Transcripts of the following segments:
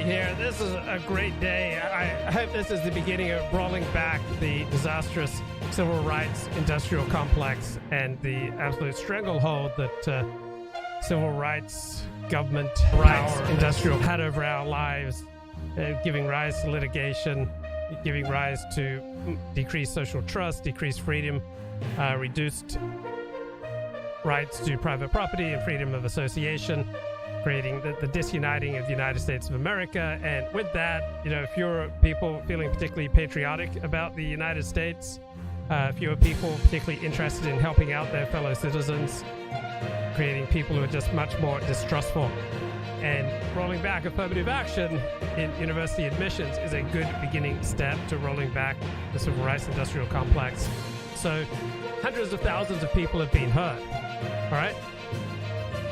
here. This is a great day. I hope this is the beginning of rolling back the disastrous civil rights industrial complex and the absolute stranglehold that civil rights, government rights, industrial had over our lives, giving rise to litigation, giving rise to decreased social trust, decreased freedom, reduced rights to private property and freedom of association, creating the disuniting of the United States of America. And with that, if you're people feeling particularly patriotic about the United States, if you're people particularly interested in helping out their fellow citizens, creating people who are just much more distrustful, and rolling back affirmative action in university admissions is a good beginning step to rolling back the civil rights industrial complex. So hundreds of thousands of people have been hurt, all right?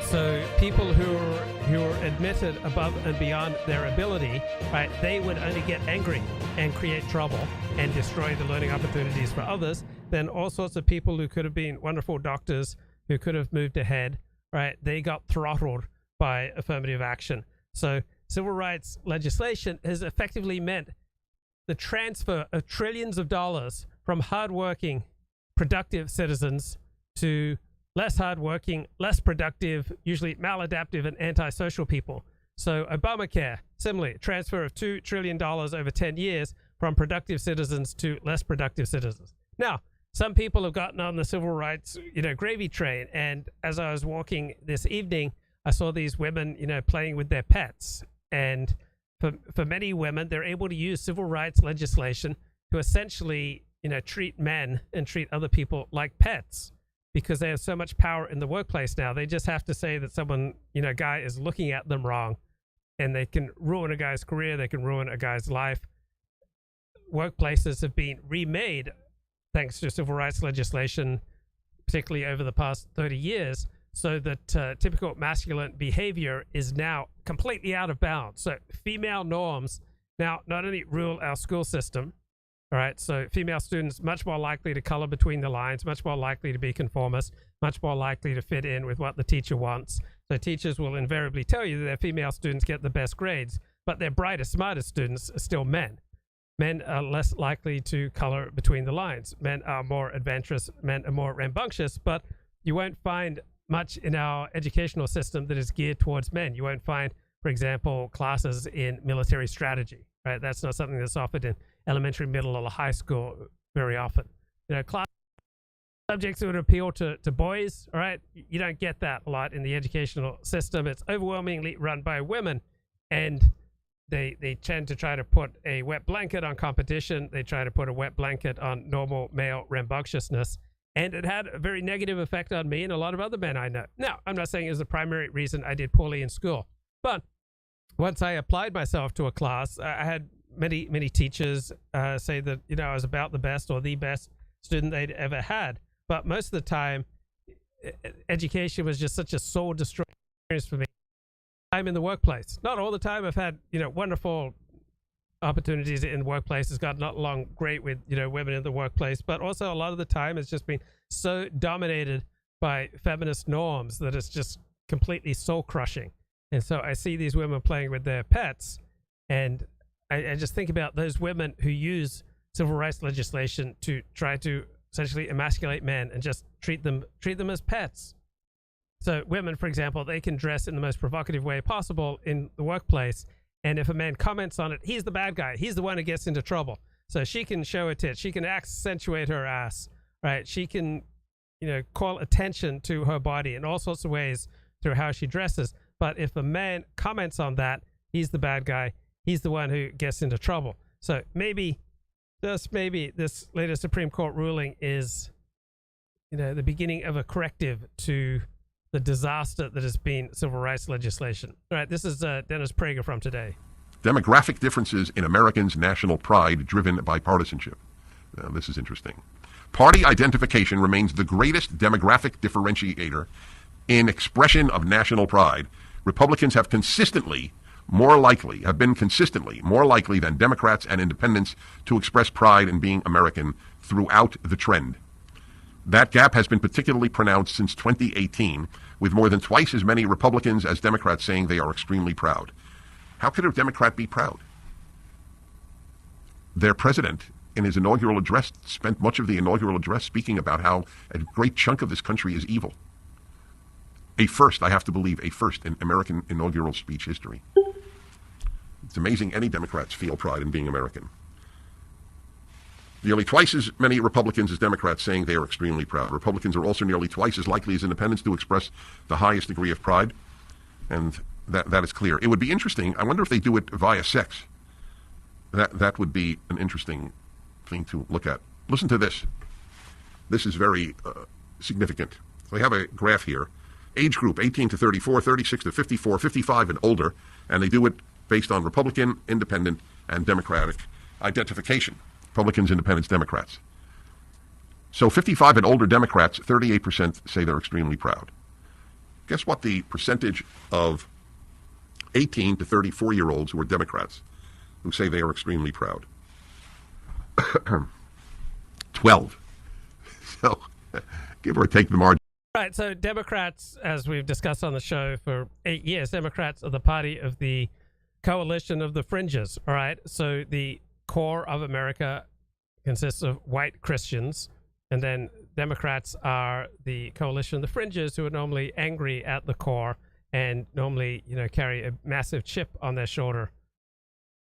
So people who are admitted above and beyond their ability, right, they would only get angry and create trouble and destroy the learning opportunities for others. Then all sorts of people who could have been wonderful doctors, who could have moved ahead, right, they got throttled by affirmative action. So civil rights legislation has effectively meant the transfer of trillions of dollars from hardworking, productive citizens to less hardworking, less productive, usually maladaptive and antisocial people. So Obamacare, similarly, transfer of $2 trillion over 10 years from productive citizens to less productive citizens. Now, some people have gotten on the civil rights, gravy train. And as I was walking this evening, I saw these women, playing with their pets. And for many women, they're able to use civil rights legislation to essentially, treat men and treat other people like pets, because they have so much power in the workplace now. They just have to say that someone, guy is looking at them wrong, and they can ruin a guy's career. They can ruin a guy's life. Workplaces have been remade thanks to civil rights legislation, particularly over the past 30 years, so that typical masculine behavior is now completely out of bounds. So female norms now not only rule our school system, all right, so female students much more likely to color between the lines, much more likely to be conformist, much more likely to fit in with what the teacher wants. So teachers will invariably tell you that their female students get the best grades, but their brightest, smartest students are still men. Men are less likely to color between the lines. Men are more adventurous, men are more rambunctious, but you won't find much in our educational system that is geared towards men. You won't find, for example, classes in military strategy, right? That's not something that's offered in elementary, middle, or high school very often. Class subjects that would appeal to boys, all right? You don't get that a lot in the educational system. It's overwhelmingly run by women, and they tend to try to put a wet blanket on competition. They try to put a wet blanket on normal male rambunctiousness, and it had a very negative effect on me and a lot of other men I know. Now, I'm not saying it was the primary reason I did poorly in school, but once I applied myself to a class, I had many teachers say that I was about the best or the best student they'd ever had. But most of the time, education was just such a soul destroying experience for me. I'm in the workplace. Not all the time. I've had wonderful opportunities in the workplace. It's gotten along great with women in the workplace, but also a lot of the time it's just been so dominated by feminist norms that it's just completely soul crushing. And so I see these women playing with their pets, and I just think about those women who use civil rights legislation to try to essentially emasculate men and just treat them as pets. So women, for example, they can dress in the most provocative way possible in the workplace, and if a man comments on it, he's the bad guy. He's the one who gets into trouble. So she can show a tit, she can accentuate her ass, right? She can, call attention to her body in all sorts of ways through how she dresses. But if a man comments on that, he's the bad guy. He's the one who gets into trouble. So maybe, just maybe, this latest Supreme Court ruling is, the beginning of a corrective to the disaster that has been civil rights legislation. All right, this is Dennis Prager from Today. Demographic differences in Americans' national pride driven by partisanship. Now, this is interesting. Party identification remains the greatest demographic differentiator in expression of national pride. Republicans have been consistently more likely than Democrats and independents to express pride in being American throughout the trend. That gap has been particularly pronounced since 2018, with more than twice as many Republicans as Democrats saying they are extremely proud. How could a Democrat be proud? Their president, in his inaugural address, spent much of the inaugural address speaking about how a great chunk of this country is evil. A first, I have to believe, a first in American inaugural speech history. It's amazing any Democrats feel pride in being American. Nearly twice as many Republicans as Democrats saying they are extremely proud. Republicans are also nearly twice as likely as independents to express the highest degree of pride, and that is clear. It would be interesting. I wonder if they do it via sex. That would be an interesting thing to look at. Listen to this. This is very significant. So we have a graph here. Age group 18 to 34, 36 to 54, 55 and older, and they do it based on Republican, Independent, and Democratic identification. Republicans, Independents, Democrats. So 55 and older Democrats, 38% say they're extremely proud. Guess what the percentage of 18 to 34-year-olds who are Democrats who say they are extremely proud? 12. So give or take the margin. Right, so Democrats, as we've discussed on the show for 8 years, Democrats are the party of the coalition of the fringes, all right? So the core of America consists of white Christians, and then Democrats are the coalition of the fringes who are normally angry at the core and normally, carry a massive chip on their shoulder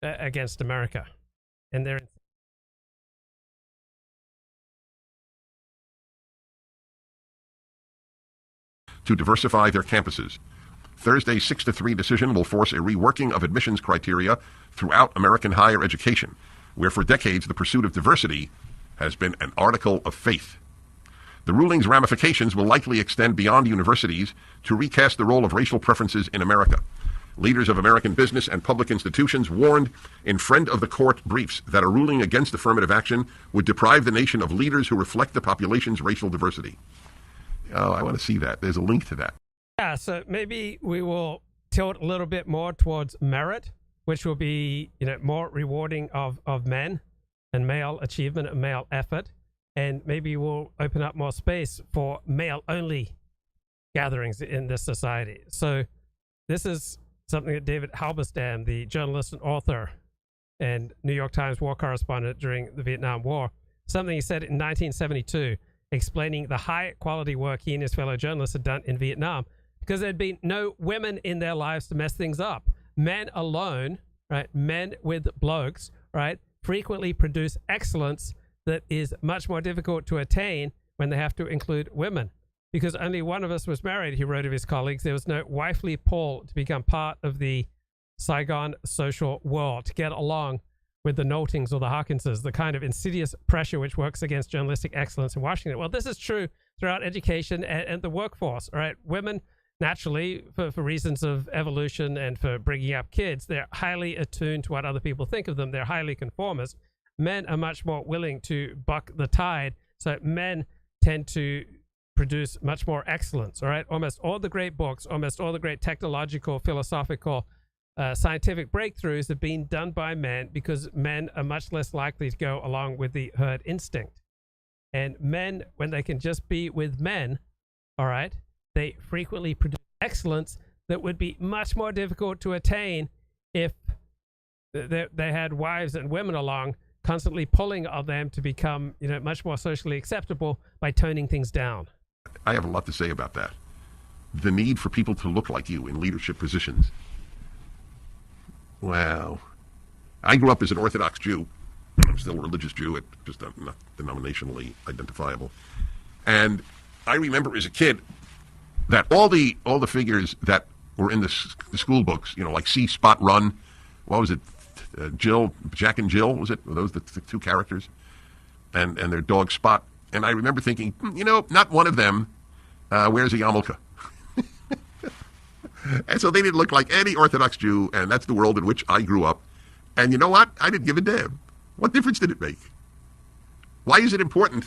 against America. And they're to diversify their campuses. Thursday's 6-3 decision will force a reworking of admissions criteria throughout American higher education, where for decades the pursuit of diversity has been an article of faith. The ruling's ramifications will likely extend beyond universities to recast the role of racial preferences in America. Leaders of American business and public institutions warned in friend of the court briefs that a ruling against affirmative action would deprive the nation of leaders who reflect the population's racial diversity. Oh, I want to see that. There's a link to that. Yeah, so maybe we will tilt a little bit more towards merit, which will be, more rewarding of men and male achievement and male effort. And maybe we'll open up more space for male-only gatherings in this society. So this is something that David Halberstam, the journalist and author and New York Times war correspondent during the Vietnam War, something he said in 1972, explaining the high-quality work he and his fellow journalists had done in Vietnam, because there'd been no women in their lives to mess things up. Men alone, right, men with blokes, right, frequently produce excellence that is much more difficult to attain when they have to include women. Because only one of us was married, he wrote of his colleagues. There was no wifely pull to become part of the Saigon social world, to get along with the Noltings or the Hawkinses, the kind of insidious pressure which works against journalistic excellence in Washington. Well, this is true throughout education and the workforce, all right? Women, naturally, for reasons of evolution and for bringing up kids, they're highly attuned to what other people think of them. They're highly conformist. Men are much more willing to buck the tide, so men tend to produce much more excellence, all right? Almost all the great books, almost all the great technological, philosophical, scientific breakthroughs have been done by men because men are much less likely to go along with the herd instinct. And men, when they can just be with men, all right, they frequently produce excellence that would be much more difficult to attain if they had wives and women along, constantly pulling on them to become, much more socially acceptable by toning things down. I have a lot to say about that. The need for people to look like you in leadership positions. Wow. I grew up as an Orthodox Jew. I'm still a religious Jew, just not denominationally identifiable. And I remember as a kid that all the figures that were in the school books, like See, Spot, Run, what was it? Jill, Jack and Jill, was it? Were those the two characters? And their dog Spot. And I remember thinking, not one of them wears a yarmulke. And so they didn't look like any Orthodox Jew, and that's the world in which I grew up. And you know what? I didn't give a damn. What difference did it make? Why is it important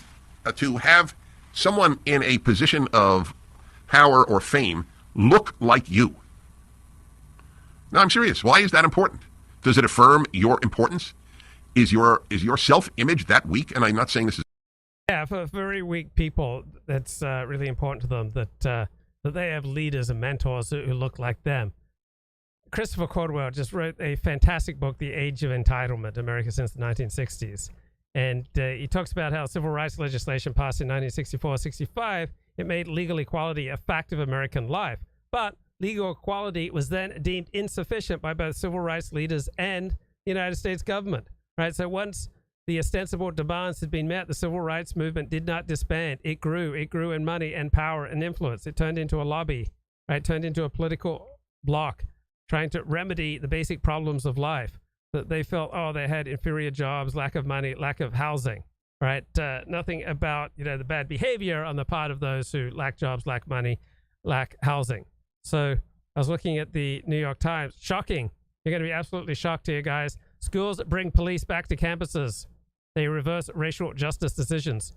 to have someone in a position of power or fame look like you? No, I'm serious. Why is that important? Does it affirm your importance? Is your self-image that weak? And I'm not saying this is... Yeah, for very weak people, that's really important to them that they have leaders and mentors who look like them. Christopher Caldwell just wrote a fantastic book, The Age of Entitlement, America Since the 1960s. And he talks about how civil rights legislation passed in 1964-65, it made legal equality a fact of American life. But legal equality was then deemed insufficient by both civil rights leaders and the United States government. Right? So once the ostensible demands had been met, the civil rights movement did not disband. It grew. It grew in money and power and influence. It turned into a lobby, right? It turned into a political bloc trying to remedy the basic problems of life. That they felt, oh, they had inferior jobs, lack of money, lack of housing, right? Nothing about, the bad behavior on the part of those who lack jobs, lack money, lack housing. So I was looking at the New York Times. Shocking. You're going to be absolutely shocked here, guys. Schools bring police back to campuses. They reverse racial justice decisions.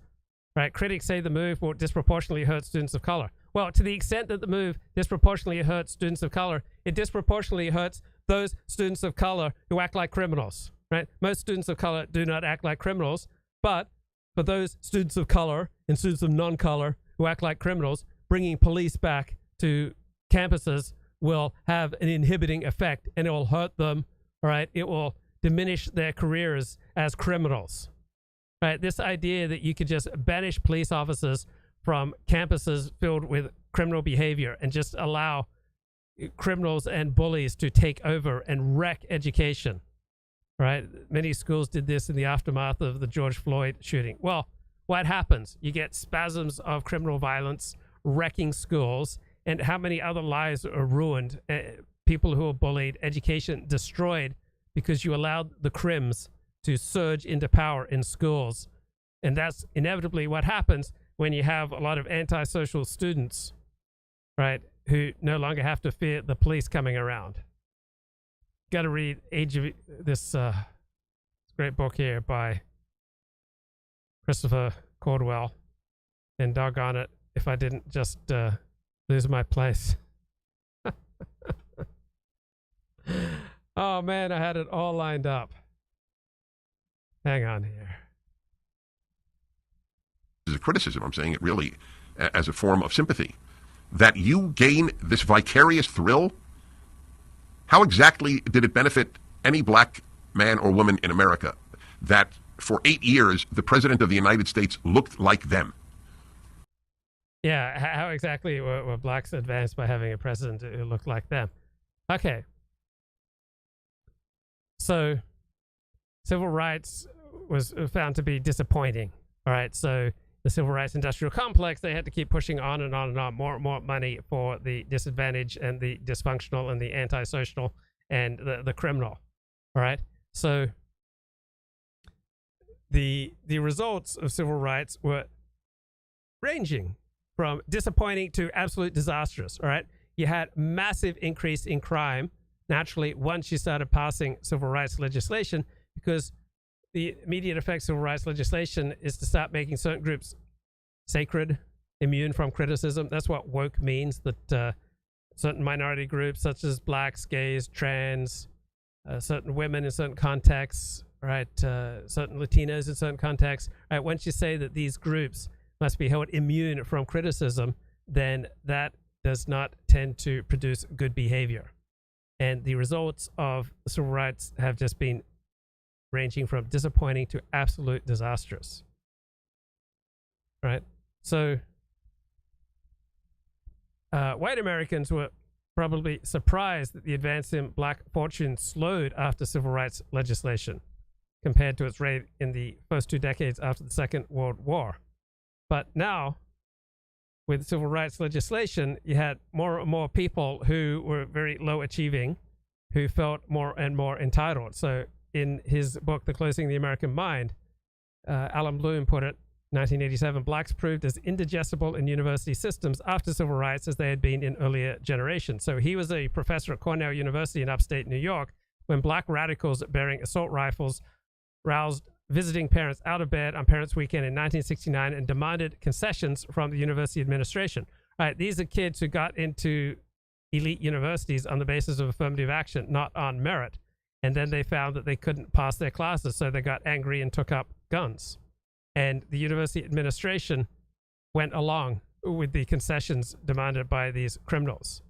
Right? Critics say the move will disproportionately hurt students of color. Well, to the extent that the move disproportionately hurts students of color, it disproportionately hurts those students of color who act like criminals. Right? Most students of color do not act like criminals, but for those students of color and students of non-color who act like criminals, bringing police back to campuses will have an inhibiting effect, and it will hurt them. All right? It will diminish their careers as criminals. Right? This idea that you could just banish police officers from campuses filled with criminal behavior and just allow criminals and bullies to take over and wreck education. Right? Many schools did this in the aftermath of the George Floyd shooting. Well, what happens? You get spasms of criminal violence wrecking schools, and how many other lives are ruined? People who are bullied, education destroyed because you allowed the crims to surge into power in schools. And that's inevitably what happens when you have a lot of antisocial students, right, who no longer have to fear the police coming around. Got to read this great book here by Christopher Caldwell. And doggone it, if I didn't just lose my place. Oh, man, I had it all lined up. Hang on here. This is a criticism. I'm saying it really as a form of sympathy. That you gain this vicarious thrill. How exactly did it benefit any black man or woman in America that for 8 years the president of the United States looked like them? Yeah, how exactly were blacks advanced by having a president who looked like them? Okay. So civil rights was found to be disappointing. All right, so the civil rights industrial complex, they had to keep pushing on and on and on, more and more money for the disadvantaged and the dysfunctional and the antisocial and the criminal. All right, so the results of civil rights were ranging from disappointing to absolute disastrous. All right, you had massive increase in crime naturally once you started passing civil rights legislation, because the immediate effects of civil rights legislation is to start making certain groups sacred, immune from criticism. That's what woke means, that certain minority groups such as blacks, gays, trans, certain women in certain contexts, right, certain Latinos in certain contexts, right, once you say that these groups must be held immune from criticism, then that does not tend to produce good behavior. And the results of civil rights have just been ranging from disappointing to absolute disastrous. Right? So, white Americans were probably surprised that the advance in black fortune slowed after civil rights legislation compared to its rate in the first 2 decades after the Second World War. But now, with civil rights legislation, you had more and more people who were very low achieving, who felt more and more entitled. So in his book, The Closing of the American Mind, Alan Bloom put it, 1987, blacks proved as indigestible in university systems after civil rights as they had been in earlier generations. So he was a professor at Cornell University in upstate New York when black radicals bearing assault rifles roused visiting parents out of bed on Parents' Weekend in 1969 and demanded concessions from the university administration. All right, these are kids who got into elite universities on the basis of affirmative action, not on merit. And then they found that they couldn't pass their classes, so they got angry and took up guns. And the university administration went along with the concessions demanded by these criminals.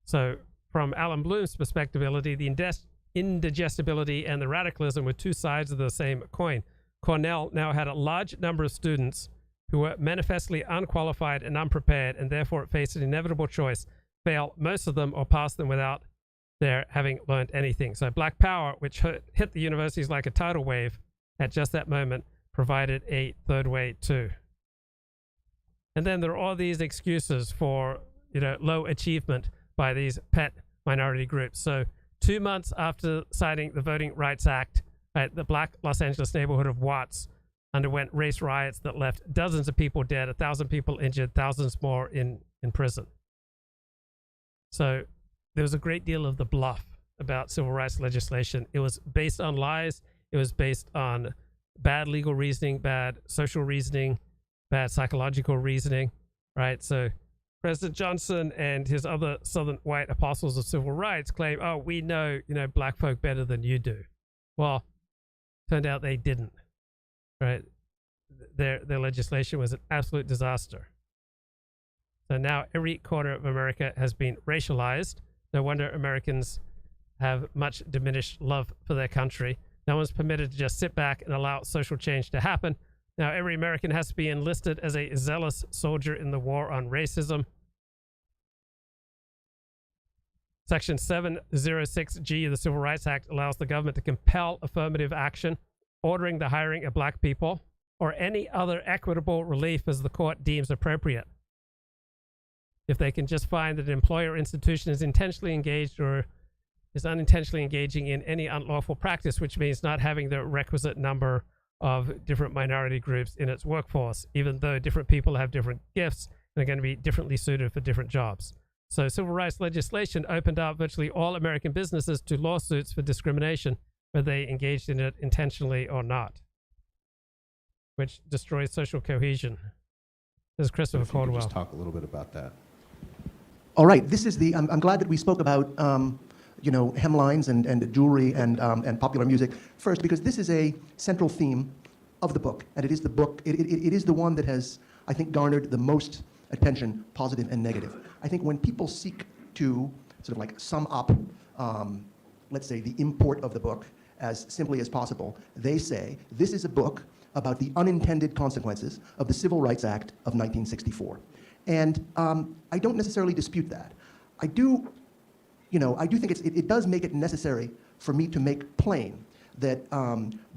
So from Alan Bloom's perspectivity, the indigestibility and the radicalism were two sides of the same coin. Cornell now had a large number of students who were manifestly unqualified and unprepared, and therefore faced an inevitable choice: fail most of them or pass them without their having learned anything. So Black Power, which hit the universities like a tidal wave at just that moment, provided a third way too. And then there are all these excuses for, low achievement by these pet minority groups. So 2 months after signing the Voting Rights Act, the Black Los Angeles neighborhood of Watts underwent race riots that left dozens of people dead, 1,000 people injured, thousands more in prison. So there was a great deal of the bluff about civil rights legislation. It was based on lies. It was based on bad legal reasoning, bad social reasoning, bad psychological reasoning, right? So President Johnson and his other Southern white apostles of civil rights claim, oh, we know, black folk better than you do. Well, turned out they didn't, right? Their legislation was an absolute disaster. So now every corner of America has been racialized. No wonder Americans have much diminished love for their country. No one's permitted to just sit back and allow social change to happen. Now every American has to be enlisted as a zealous soldier in the war on racism. Section 706G of the Civil Rights Act allows the government to compel affirmative action, ordering the hiring of black people, or any other equitable relief as the court deems appropriate. If they can just find that an employer or institution is intentionally engaged or is unintentionally engaging in any unlawful practice, which means not having the requisite number of different minority groups in its workforce, even though different people have different gifts and are going to be differently suited for different jobs. So civil rights legislation opened up virtually all American businesses to lawsuits for discrimination, whether they engaged in it intentionally or not, which destroys social cohesion. This is Christopher Caldwell. Just talk a little bit about that. All right, this is the, I'm glad that we spoke about, hemlines and jewelry and popular music first, because this is a central theme of the book, and it is the book, it is the one that has, I think, garnered the most attention, positive and negative. I think when people seek to sort of like sum up, let's say, the import of the book as simply as possible, they say, this is a book about the unintended consequences of the Civil Rights Act of 1964. And I don't necessarily dispute that. I do think it does make it necessary for me to make plain that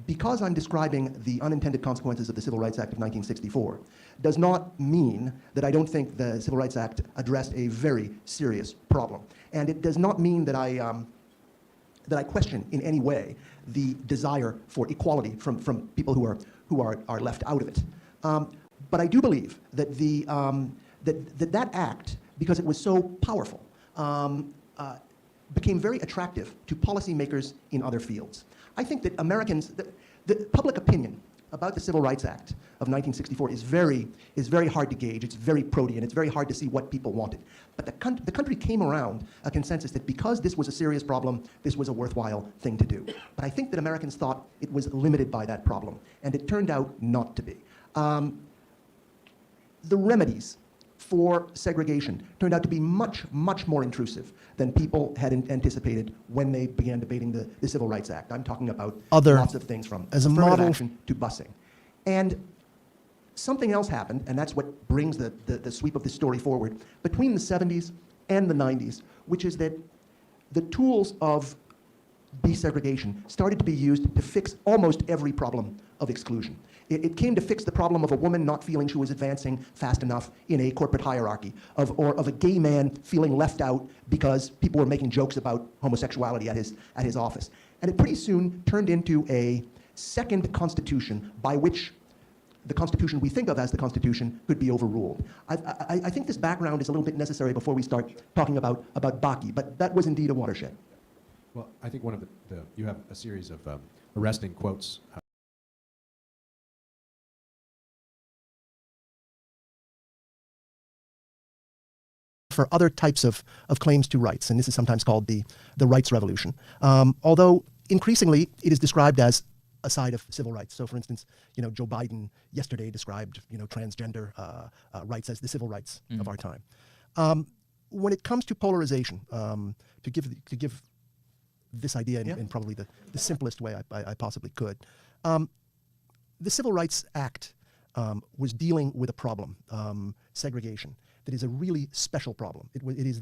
because I'm describing the unintended consequences of the Civil Rights Act of 1964 does not mean that I don't think the Civil Rights Act addressed a very serious problem. And it does not mean that I question in any way the desire for equality from people who are left out of it. But I do believe that that act, because it was so powerful, became very attractive to policymakers in other fields. I think that Americans, the public opinion about the Civil Rights Act of 1964 is very hard to gauge. It's very protean. It's very hard to see what people wanted. But the country came around a consensus that because this was a serious problem, this was a worthwhile thing to do. But I think that Americans thought it was limited by that problem, and it turned out not to be. The remedies for segregation turned out to be much, much more intrusive than people had anticipated when they began debating the Civil Rights Act. I'm talking about lots of things, from affirmative action to busing. And something else happened, and that's what brings the sweep of this story forward, between the 70s and the 90s, which is that the tools of desegregation started to be used to fix almost every problem of exclusion. It came to fix the problem of a woman not feeling she was advancing fast enough in a corporate hierarchy, or of a gay man feeling left out because people were making jokes about homosexuality at his office. And it pretty soon turned into a second constitution by which the Constitution we think of as the Constitution could be overruled. I think this background is a little bit necessary before we start talking about Bakke, but that was indeed a watershed. Well, I think one of you have a series of arresting quotes. For other types of claims to rights, and this is sometimes called the rights revolution. Although increasingly it is described as a side of civil rights. So, for instance, Joe Biden yesterday described transgender rights as the civil rights of our time. when it comes to polarization, to give this idea in probably the simplest way I possibly could, the Civil Rights Act was dealing with a problem, segregation, that is a really special problem. It is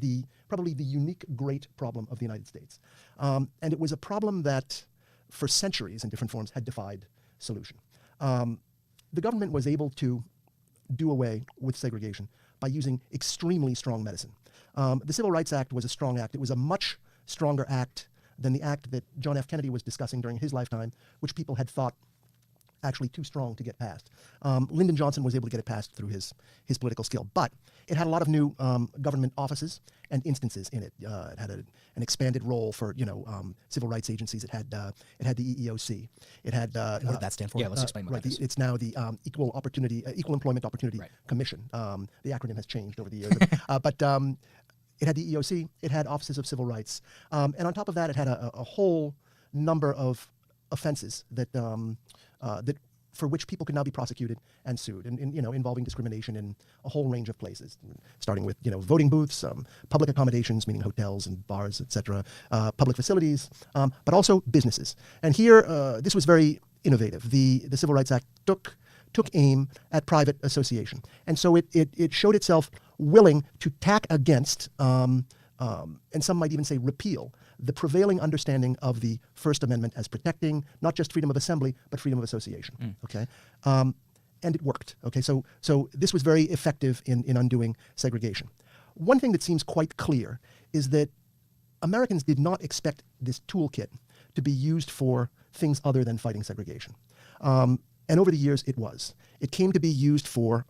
probably the unique great problem of the United States. And it was a problem that for centuries in different forms had defied solution. The government was able to do away with segregation by using extremely strong medicine. The Civil Rights Act was a strong act. It was a much stronger act than the act that John F. Kennedy was discussing during his lifetime, which people had thought actually too strong to get passed. Lyndon Johnson was able to get it passed through his political skill, but it had a lot of new government offices and instances in it. It had an expanded role for civil rights agencies. It had the EEOC. It had what did that stand for? Yeah, let's explain what that is. It's now the Equal Employment Opportunity Commission. The acronym has changed over the years, but it had the EEOC. It had offices of civil rights, and on top of that, it had a whole number of offenses that for which people could now be prosecuted and sued, and involving discrimination in a whole range of places, starting with voting booths, public accommodations, meaning hotels and bars, etc., public facilities, but also businesses. And here, this was very innovative. The Civil Rights Act took aim at private association, and so it showed itself willing to tack against, and some might even say repeal, the prevailing understanding of the First Amendment as protecting not just freedom of assembly, but freedom of association. Okay, and it worked. Okay, so this was very effective in undoing segregation. One thing that seems quite clear is that Americans did not expect this toolkit to be used for things other than fighting segregation, and over the years it was. It came to be used for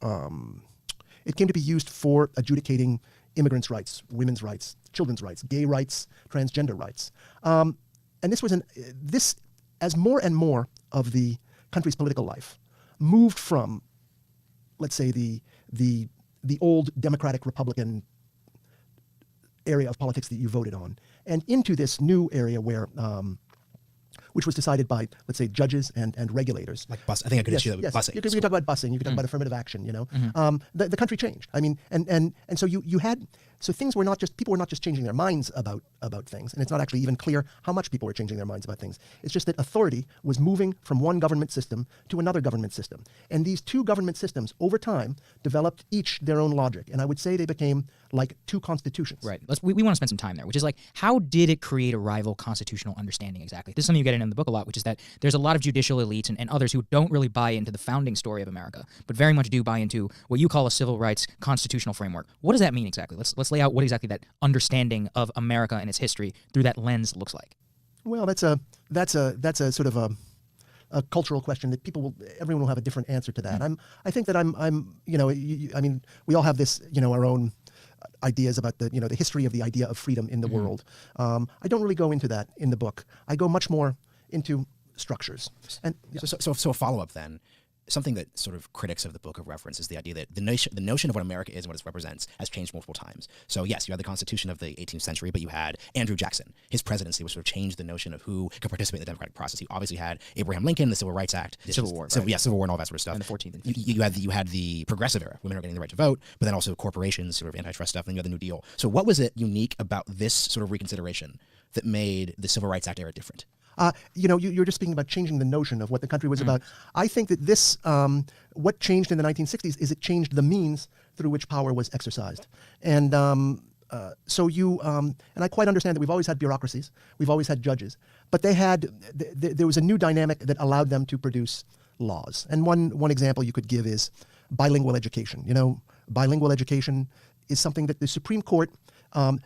adjudicating immigrants' rights, women's rights, children's rights, gay rights, transgender rights. And this, as more and more of the country's political life moved from, let's say, the old Democratic Republican area of politics that you voted on, and into this new area where which was decided by, let's say, judges and regulators. Like bus. I think I could issue that with busing. You could talk about busing. You could talk about affirmative action. The country changed. I mean, and so you had, so things were not just, people were not just changing their minds about things, and it's not actually even clear how much people were changing their minds about things. It's just that authority was moving from one government system to another government system, and these two government systems over time developed each their own logic, and I would say they became like two constitutions. Right. We want to spend some time there, which is like, how did it create a rival constitutional understanding exactly? This is something you get in the book a lot, which is that there's a lot of judicial elites and others who don't really buy into the founding story of America, but very much do buy into what you call a civil rights constitutional framework. What does that mean exactly? Let's lay out what exactly that understanding of America and its history through that lens looks like. Well, that's a sort of a cultural question that everyone will have a different answer to that. I think that I mean, we all have this, our own ideas about the history of the idea of freedom in the world. I don't really go into that in the book. I go much more into structures. And so a follow-up then. Something that sort of critics of the book have referenced is the idea that the notion of what America is and what it represents has changed multiple times. So yes, you had the Constitution of the 18th century, but you had Andrew Jackson. His presidency was sort of changed the notion of who could participate in the democratic process. You obviously had Abraham Lincoln, the Civil Rights Act, Civil War, Civil War and all that sort of stuff. And the 14th and 15th. You had the progressive era, women are getting the right to vote, but then also corporations, sort of antitrust stuff, and then you had the New Deal. So what was it unique about this sort of reconsideration that made the Civil Rights Act era different? You're just speaking about changing the notion of what the country was about. I think that this, what changed in the 1960s is it changed the means through which power was exercised. And and I quite understand that we've always had bureaucracies, we've always had judges, but there was a new dynamic that allowed them to produce laws. And one example you could give is bilingual education. Bilingual education is something that the Supreme Court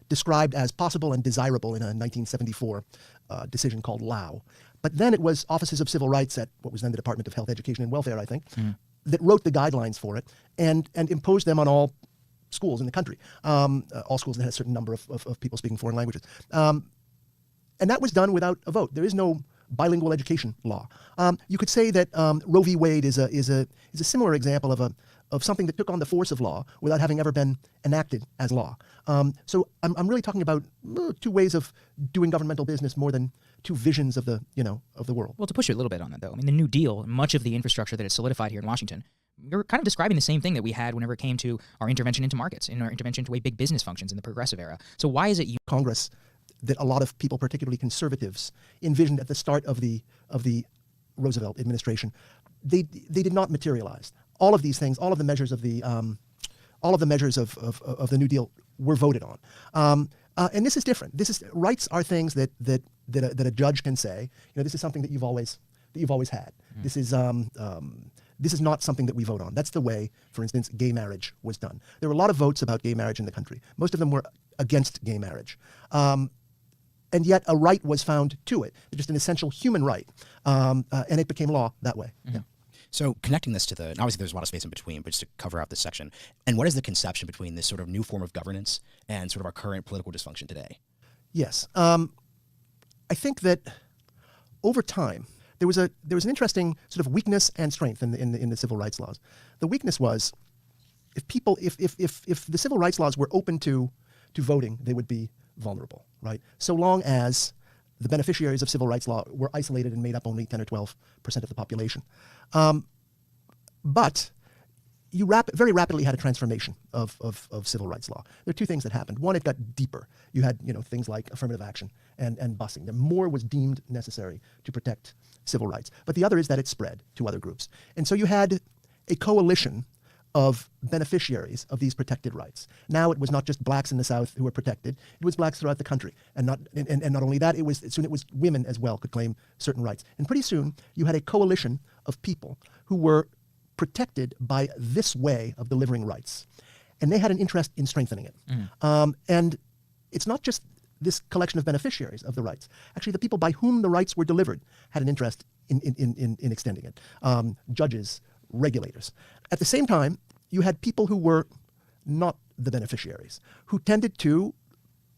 described as possible and desirable in a 1974 decision called Lau. But then it was offices of civil rights at what was then the Department of Health, Education, and Welfare, I think, that wrote the guidelines for it and imposed them on all schools in the country, all schools that had a certain number of people speaking foreign languages. And that was done without a vote. There is no bilingual education law. You could say that Roe v. Wade is a similar example of something that took on the force of law without having ever been enacted as law. So I'm really talking about two ways of doing governmental business more than two visions of the world. Well, to push you a little bit on that, though, I mean, the New Deal, much of the infrastructure that is solidified here in Washington, you're kind of describing the same thing that we had whenever it came to our intervention into markets and our intervention into way big business functions in the progressive era. So why is it Congress that a lot of people, particularly conservatives, envisioned at the start of the Roosevelt administration? They did not materialize. All of these things, all of the measures of the New Deal were voted on. And this is different. Rights are things that a judge can say, this is something that you've always had. This is not something that we vote on. That's the way, for instance, gay marriage was done. There were a lot of votes about gay marriage in the country. Most of them were against gay marriage. And yet a right was found to it, just an essential human right. And it became law that way. Mm-hmm. Yeah. So connecting this to and obviously there's a lot of space in between, but just to cover out this section, and what is the conception between this sort of new form of governance and sort of our current political dysfunction today? Yes. I think that over time, there was an interesting sort of weakness and strength in the civil rights laws. The weakness was if the civil rights laws were open to voting, they would be vulnerable, right? So long as the beneficiaries of civil rights law were isolated and made up only 10 or 12% of the population. But you very rapidly had a transformation of civil rights law. There are two things that happened. One, it got deeper. You had things like affirmative action and busing. The more was deemed necessary to protect civil rights. But the other is that it spread to other groups. And so you had a coalition of beneficiaries of these protected rights. Now it was not just blacks in the South who were protected, it was blacks throughout the country. And not only that, soon it was women as well could claim certain rights. And pretty soon you had a coalition of people who were protected by this way of delivering rights. And they had an interest in strengthening it. And it's not just this collection of beneficiaries of the rights. Actually, the people by whom the rights were delivered had an interest in extending it. Judges, regulators. At the same time, you had people who were not the beneficiaries, who tended to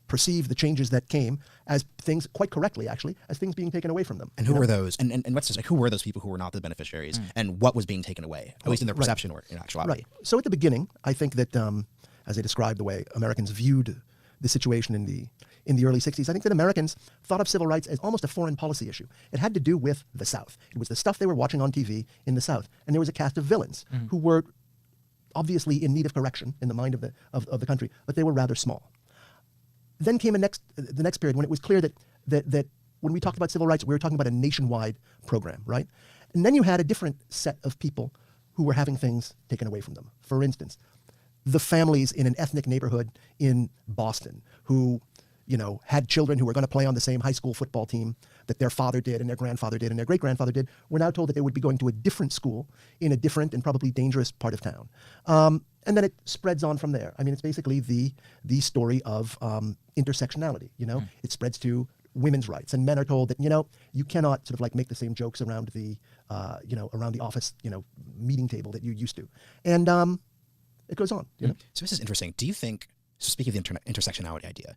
perceive the changes that came as things, quite correctly actually, as things being taken away from them. And who were those? And what's this, like, who were those people who were not the beneficiaries, and what was being taken away, at least in their perception or in actuality? Right. So at the beginning, I think that as I described the way Americans viewed the situation in the early 60s, I think that Americans thought of civil rights as almost a foreign policy issue. It had to do with the South. It was the stuff they were watching on TV in the South. And there was a cast of villains who were obviously in need of correction in the mind of the country, but they were rather small. Then came the next period when it was clear that when we talked about civil rights, we were talking about a nationwide program, right? And then you had a different set of people who were having things taken away from them. For instance, the families in an ethnic neighborhood in Boston who had children who were going to play on the same high school football team that their father did and their grandfather did and their great-grandfather did, were now told that they would be going to a different school in a different and probably dangerous part of town. And then it spreads on from there. I mean, it's basically the story of intersectionality, It spreads to women's rights, and men are told that, you cannot sort of like make the same jokes around the office, meeting table that you used to. And it goes on, So this is interesting. Do you think, so speaking of the intersectionality idea,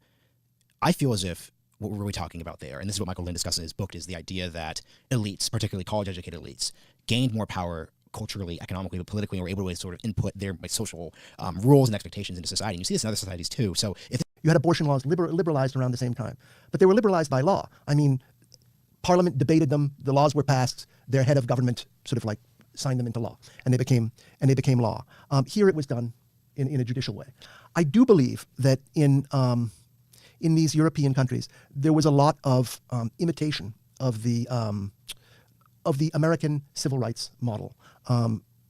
I feel as if what we're really talking about there, and this is what Michael Lind discusses in his book, is the idea that elites, particularly college-educated elites, gained more power culturally, economically, but politically, and were able to sort of input their social rules and expectations into society. And you see this in other societies too. So if you had abortion laws liberalized around the same time, but they were liberalized by law. I mean, Parliament debated them, the laws were passed, their head of government sort of like signed them into law, and they became law. Here it was done in a judicial way. I do believe that in these European countries, there was a lot of imitation of the American civil rights model.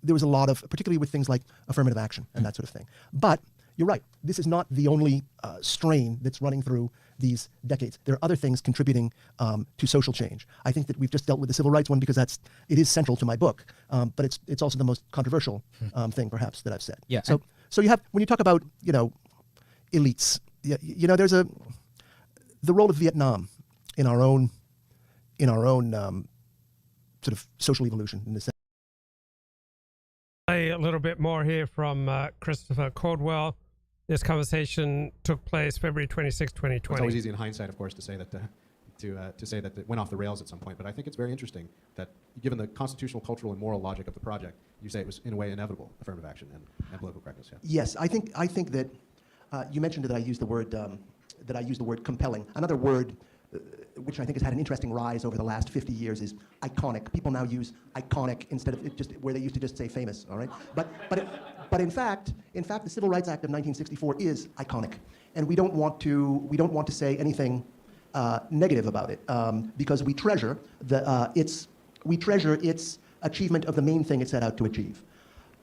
There was a lot of, particularly with things like affirmative action and that sort of thing. But you're right, this is not the only strain that's running through these decades. There are other things contributing to social change. I think that we've just dealt with the civil rights one because it is central to my book, but it's also the most controversial thing perhaps that I've said. Yeah. So you have, when you talk about, elites, there's the role of Vietnam in our own sort of social evolution in this sense. A little bit more here from Christopher Caldwell. This conversation took place February 26, 2020. It's always easy in hindsight, of course, to say that to say that it went off the rails at some point. But I think it's very interesting that, given the constitutional, cultural, and moral logic of the project, you say it was in a way inevitable, affirmative action and political correctness. Yeah. Yes, I think that you mentioned that I used the word compelling. Another word which I think has had an interesting rise over the last 50 years, is iconic. People now use iconic instead of it just where they used to just say famous. All right, but in fact, the Civil Rights Act of 1964 is iconic, and we don't want to say anything negative about it because we treasure its achievement of the main thing it set out to achieve.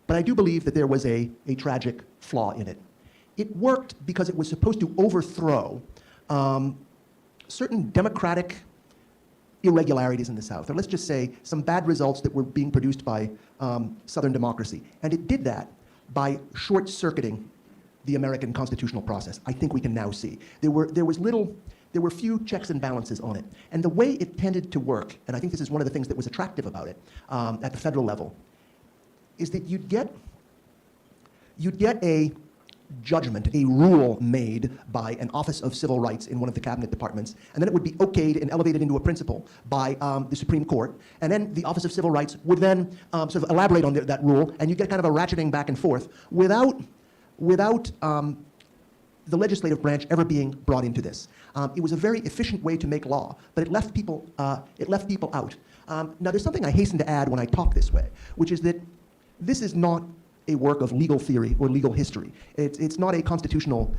But I do believe that there was a tragic flaw in it. It worked because it was supposed to overthrow certain democratic irregularities in the South, or let's just say some bad results that were being produced by Southern democracy. And it did that by short-circuiting the American constitutional process. I think we can now see. There were few checks and balances on it. And the way it tended to work, and I think this is one of the things that was attractive about it at the federal level, is that you'd get a judgment, a rule made by an Office of Civil Rights in one of the cabinet departments, and then it would be okayed and elevated into a principle by the Supreme Court, and then the Office of Civil Rights would then sort of elaborate on that rule, and you get kind of a ratcheting back and forth without the legislative branch ever being brought into this. It was a very efficient way to make law, but it left people out. Now, there's something I hasten to add when I talk this way, which is that this is not a work of legal theory or legal history. It's not a constitutional,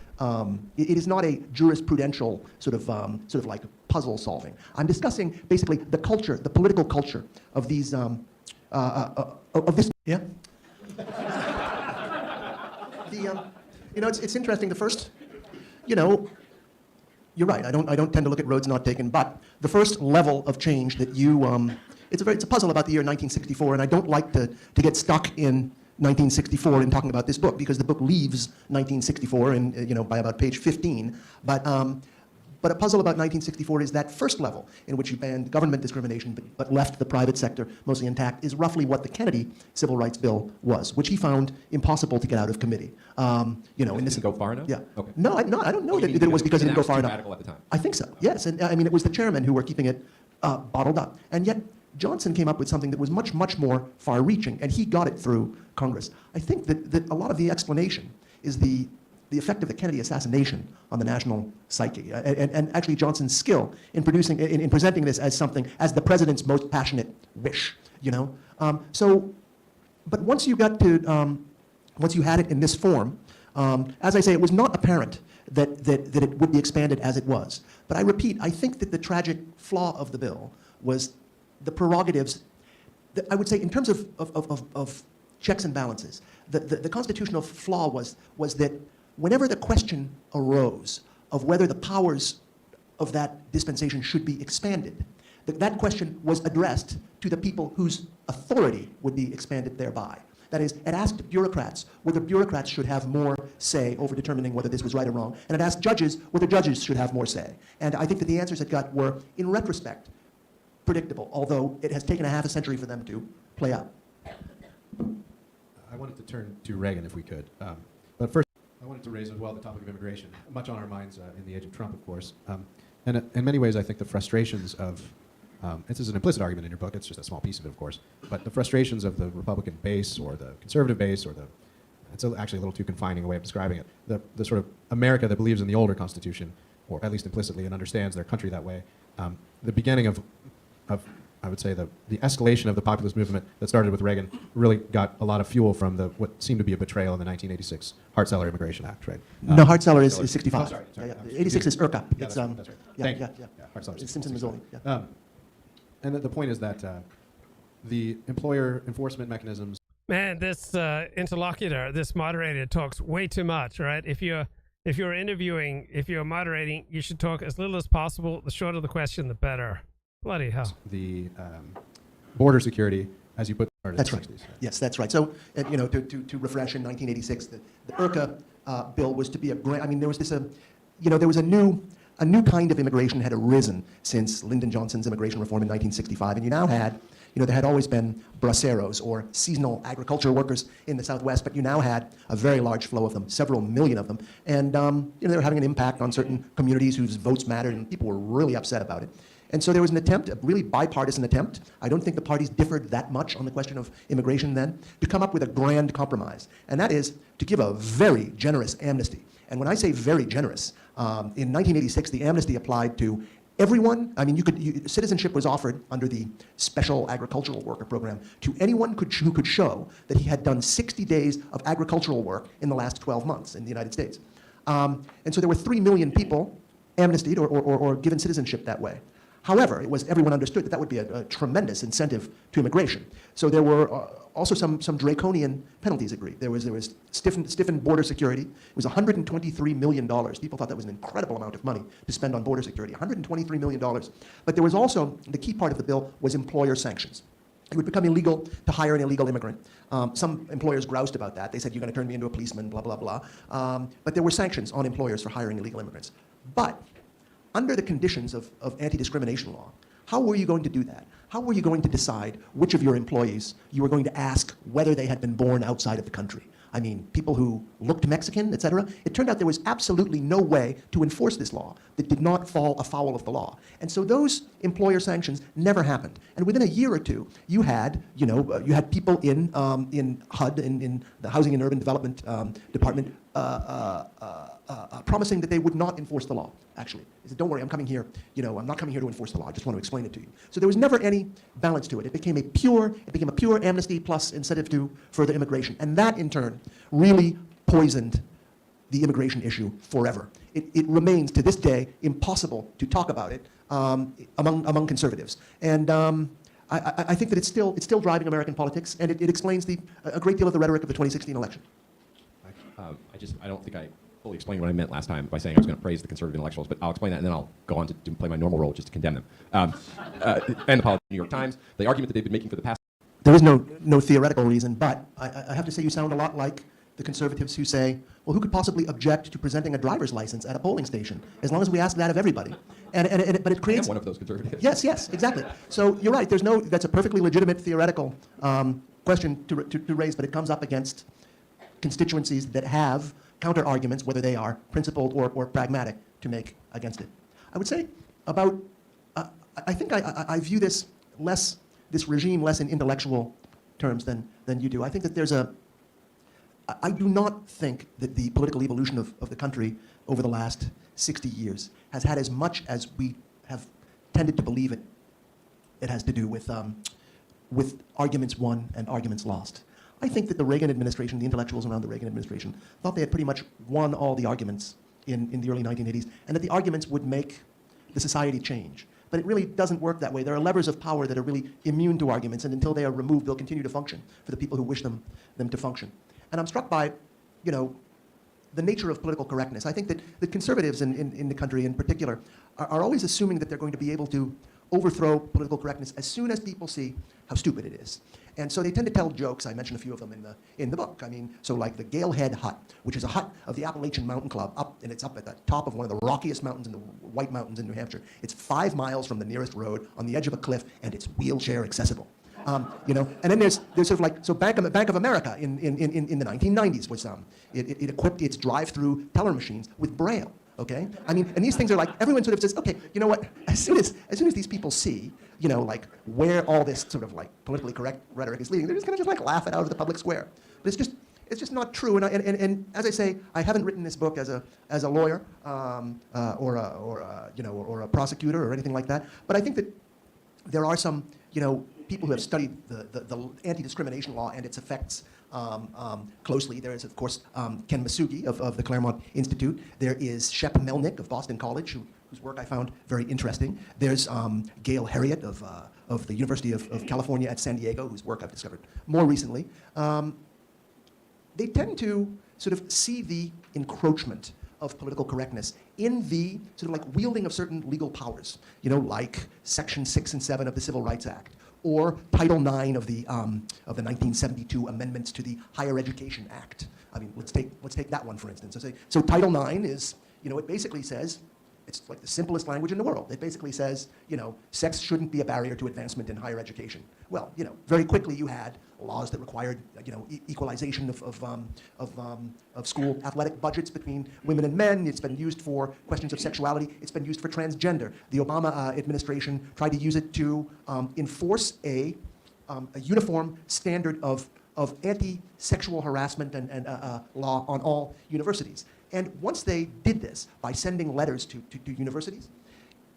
it is not a jurisprudential sort of like puzzle solving. I'm discussing basically the culture, the political culture of these, of this, yeah? It's interesting, the first, you're right, I don't tend to look at roads not taken, but the first level of change that you, it's a puzzle about the year 1964, and I don't like to get stuck in 1964 in talking about this book, because the book leaves 1964 and by about page 15. But a puzzle about 1964 is that first level in which you banned government discrimination but left the private sector mostly intact, is roughly what the Kennedy Civil Rights Bill was, which he found impossible to get out of committee. In this, go far enough? Yeah. Okay. No, I don't know that it was because it didn't go far enough. Radical at the time. I think so. Yes, and I mean it was the chairmen who were keeping it bottled up, and yet Johnson came up with something that was much, much more far-reaching, and he got it through Congress. I think that a lot of the explanation is the effect of the Kennedy assassination on the national psyche, and actually Johnson's skill in presenting this as something, as the president's most passionate wish, but once you got to, once you had it in this form, as I say, it was not apparent that it would be expanded as it was. But I repeat, I think that the tragic flaw of the bill was the prerogatives, I would say in terms of checks and balances, the constitutional flaw was that whenever the question arose of whether the powers of that dispensation should be expanded, that question was addressed to the people whose authority would be expanded thereby. That is, it asked bureaucrats whether bureaucrats should have more say over determining whether this was right or wrong, and it asked judges whether judges should have more say. And I think that the answers it got were, in retrospect, predictable, although it has taken a half a century for them to play out. I wanted to turn to Reagan if we could. But first, I wanted to raise as well the topic of immigration, much on our minds in the age of Trump, of course. And in many ways, I think the frustrations of, this is an implicit argument in your book, it's just a small piece of it, of course, but the frustrations of the Republican base or the conservative base, or it's actually a little too confining a way of describing it, the sort of America that believes in the older Constitution, or at least implicitly, and understands their country that way, the beginning of I would say the escalation of the populist movement that started with Reagan really got a lot of fuel from what seemed to be a betrayal in the 1986 Hart-Celler Immigration Act, right? No, Hart-Celler is 65. Oh, sorry. Yeah. 86 is IRCA. Yeah, It's, that's right. Thank you. Hart-Celler. It's Simpson, Missouri. Yeah. And the point is that the employer enforcement mechanisms. Man, this interlocutor, this moderator talks way too much, right? If you're interviewing, if you're moderating, you should talk as little as possible. The shorter the question, the better. Bloody hell. The border security, as you put, started That's in right. the 60s. Yes, that's right. So, to refresh, in 1986, the IRCA bill was to be there was this, there was a new kind of immigration had arisen since Lyndon Johnson's immigration reform in 1965, and you now had, there had always been braceros, or seasonal agriculture workers in the Southwest, but you now had a very large flow of them, several million of them, and they were having an impact on certain communities whose votes mattered, and people were really upset about it. And so there was an attempt, a really bipartisan attempt, I don't think the parties differed that much on the question of immigration then, to come up with a grand compromise. And that is to give a very generous amnesty. And when I say very generous, in 1986, the amnesty applied to Everyone, I mean, citizenship was offered under the Special Agricultural Worker Program to anyone who could show that he had done 60 days of agricultural work in the last 12 months in the United States. And so there were 3 million people amnestied or given citizenship that way. However, everyone understood that that would be a tremendous incentive to immigration. So there were also some draconian penalties agreed. There was stiffened border security. It was $123 million. People thought that was an incredible amount of money to spend on border security, $123 million. But there was also, the key part of the bill was employer sanctions. It would become illegal to hire an illegal immigrant. Some employers groused about that. They said, you're going to turn me into a policeman, blah, blah, blah. But there were sanctions on employers for hiring illegal immigrants. But under the conditions of anti-discrimination law, how were you going to do that? How were you going to decide which of your employees you were going to ask whether they had been born outside of the country? I mean, people who looked Mexican, et cetera. It turned out there was absolutely no way to enforce this law that did not fall afoul of the law. And so those employer sanctions never happened. And within a year or two, you had people in HUD, in the Housing and Urban Development Department, promising that they would not enforce the law, actually. They said, don't worry, I'm coming here, I'm not coming here to enforce the law, I just want to explain it to you. So there was never any balance to it. It became a pure amnesty plus incentive to further immigration. And that, in turn, really poisoned the immigration issue forever. It remains, to this day, impossible to talk about it among conservatives. And I think that it's still driving American politics, and it explains a great deal of the rhetoric of the 2016 election. I don't think I fully explained what I meant last time by saying I was going to praise the conservative intellectuals, but I'll explain that and then I'll go on to play my normal role, which is to condemn them. And the politics of the New York Times, the argument that they've been making for the past... There is no theoretical reason, but I have to say you sound a lot like the conservatives who say, well, who could possibly object to presenting a driver's license at a polling station, as long as we ask that of everybody? But it creates... I am one of those conservatives. Yes, exactly. So you're right, that's a perfectly legitimate theoretical question to raise, but it comes up against constituencies that have counter-arguments, whether they are principled or pragmatic, to make against it. I would say about, I think I view this regime less in intellectual terms than you do. I think that I do not think that the political evolution of the country over the last 60 years has had as much as we have tended to believe it has to do with arguments won and arguments lost. I think that the Reagan administration, the intellectuals around the Reagan administration, thought they had pretty much won all the arguments in the early 1980s, and that the arguments would make the society change. But it really doesn't work that way. There are levers of power that are really immune to arguments, and until they are removed, they'll continue to function for the people who wish them to function. And I'm struck by, the nature of political correctness. I think that the conservatives in the country in particular are always assuming that they're going to be able to overthrow political correctness as soon as people see how stupid it is. And so they tend to tell jokes. I mentioned a few of them in the book. I mean, so like the Gale Head Hut, which is a hut of the Appalachian Mountain Club, and it's up at the top of one of the rockiest mountains in the White Mountains in New Hampshire. It's 5 miles from the nearest road, on the edge of a cliff, and it's wheelchair accessible. And then there's sort of like, so Bank of America in the 1990s was, it equipped its drive-through teller machines with Braille. Okay? I mean, and these things are like, everyone sort of says, okay, you know what, as soon as these people see, like where all this sort of like politically correct rhetoric is leading, they're just gonna just like laugh it out of the public square. But it's just not true. And as I say, I haven't written this book as a lawyer or a prosecutor or anything like that. But I think that there are some, people who have studied the anti-discrimination law and its effects closely. There is, of course, Ken Masugi of the Claremont Institute. There is Shep Melnick of Boston College, whose work I found very interesting. There's Gail Heriot of the University of California at San Diego, whose work I've discovered more recently. They tend to sort of see the encroachment of political correctness in the sort of like wielding of certain legal powers, like Section 6 and 7 of the Civil Rights Act, or Title 9 of the 1972 amendments to the Higher Education Act. I mean, let's take that one for instance. So Title 9 is, it basically says, it's like the simplest language in the world. It basically says, sex shouldn't be a barrier to advancement in higher education. Well, very quickly you had laws that required, equalization of school athletic budgets between women and men. It's been used for questions of sexuality. It's been used for transgender. The Obama administration tried to use it to enforce a uniform standard of anti-sexual harassment and law on all universities. And once they did this by sending letters to universities,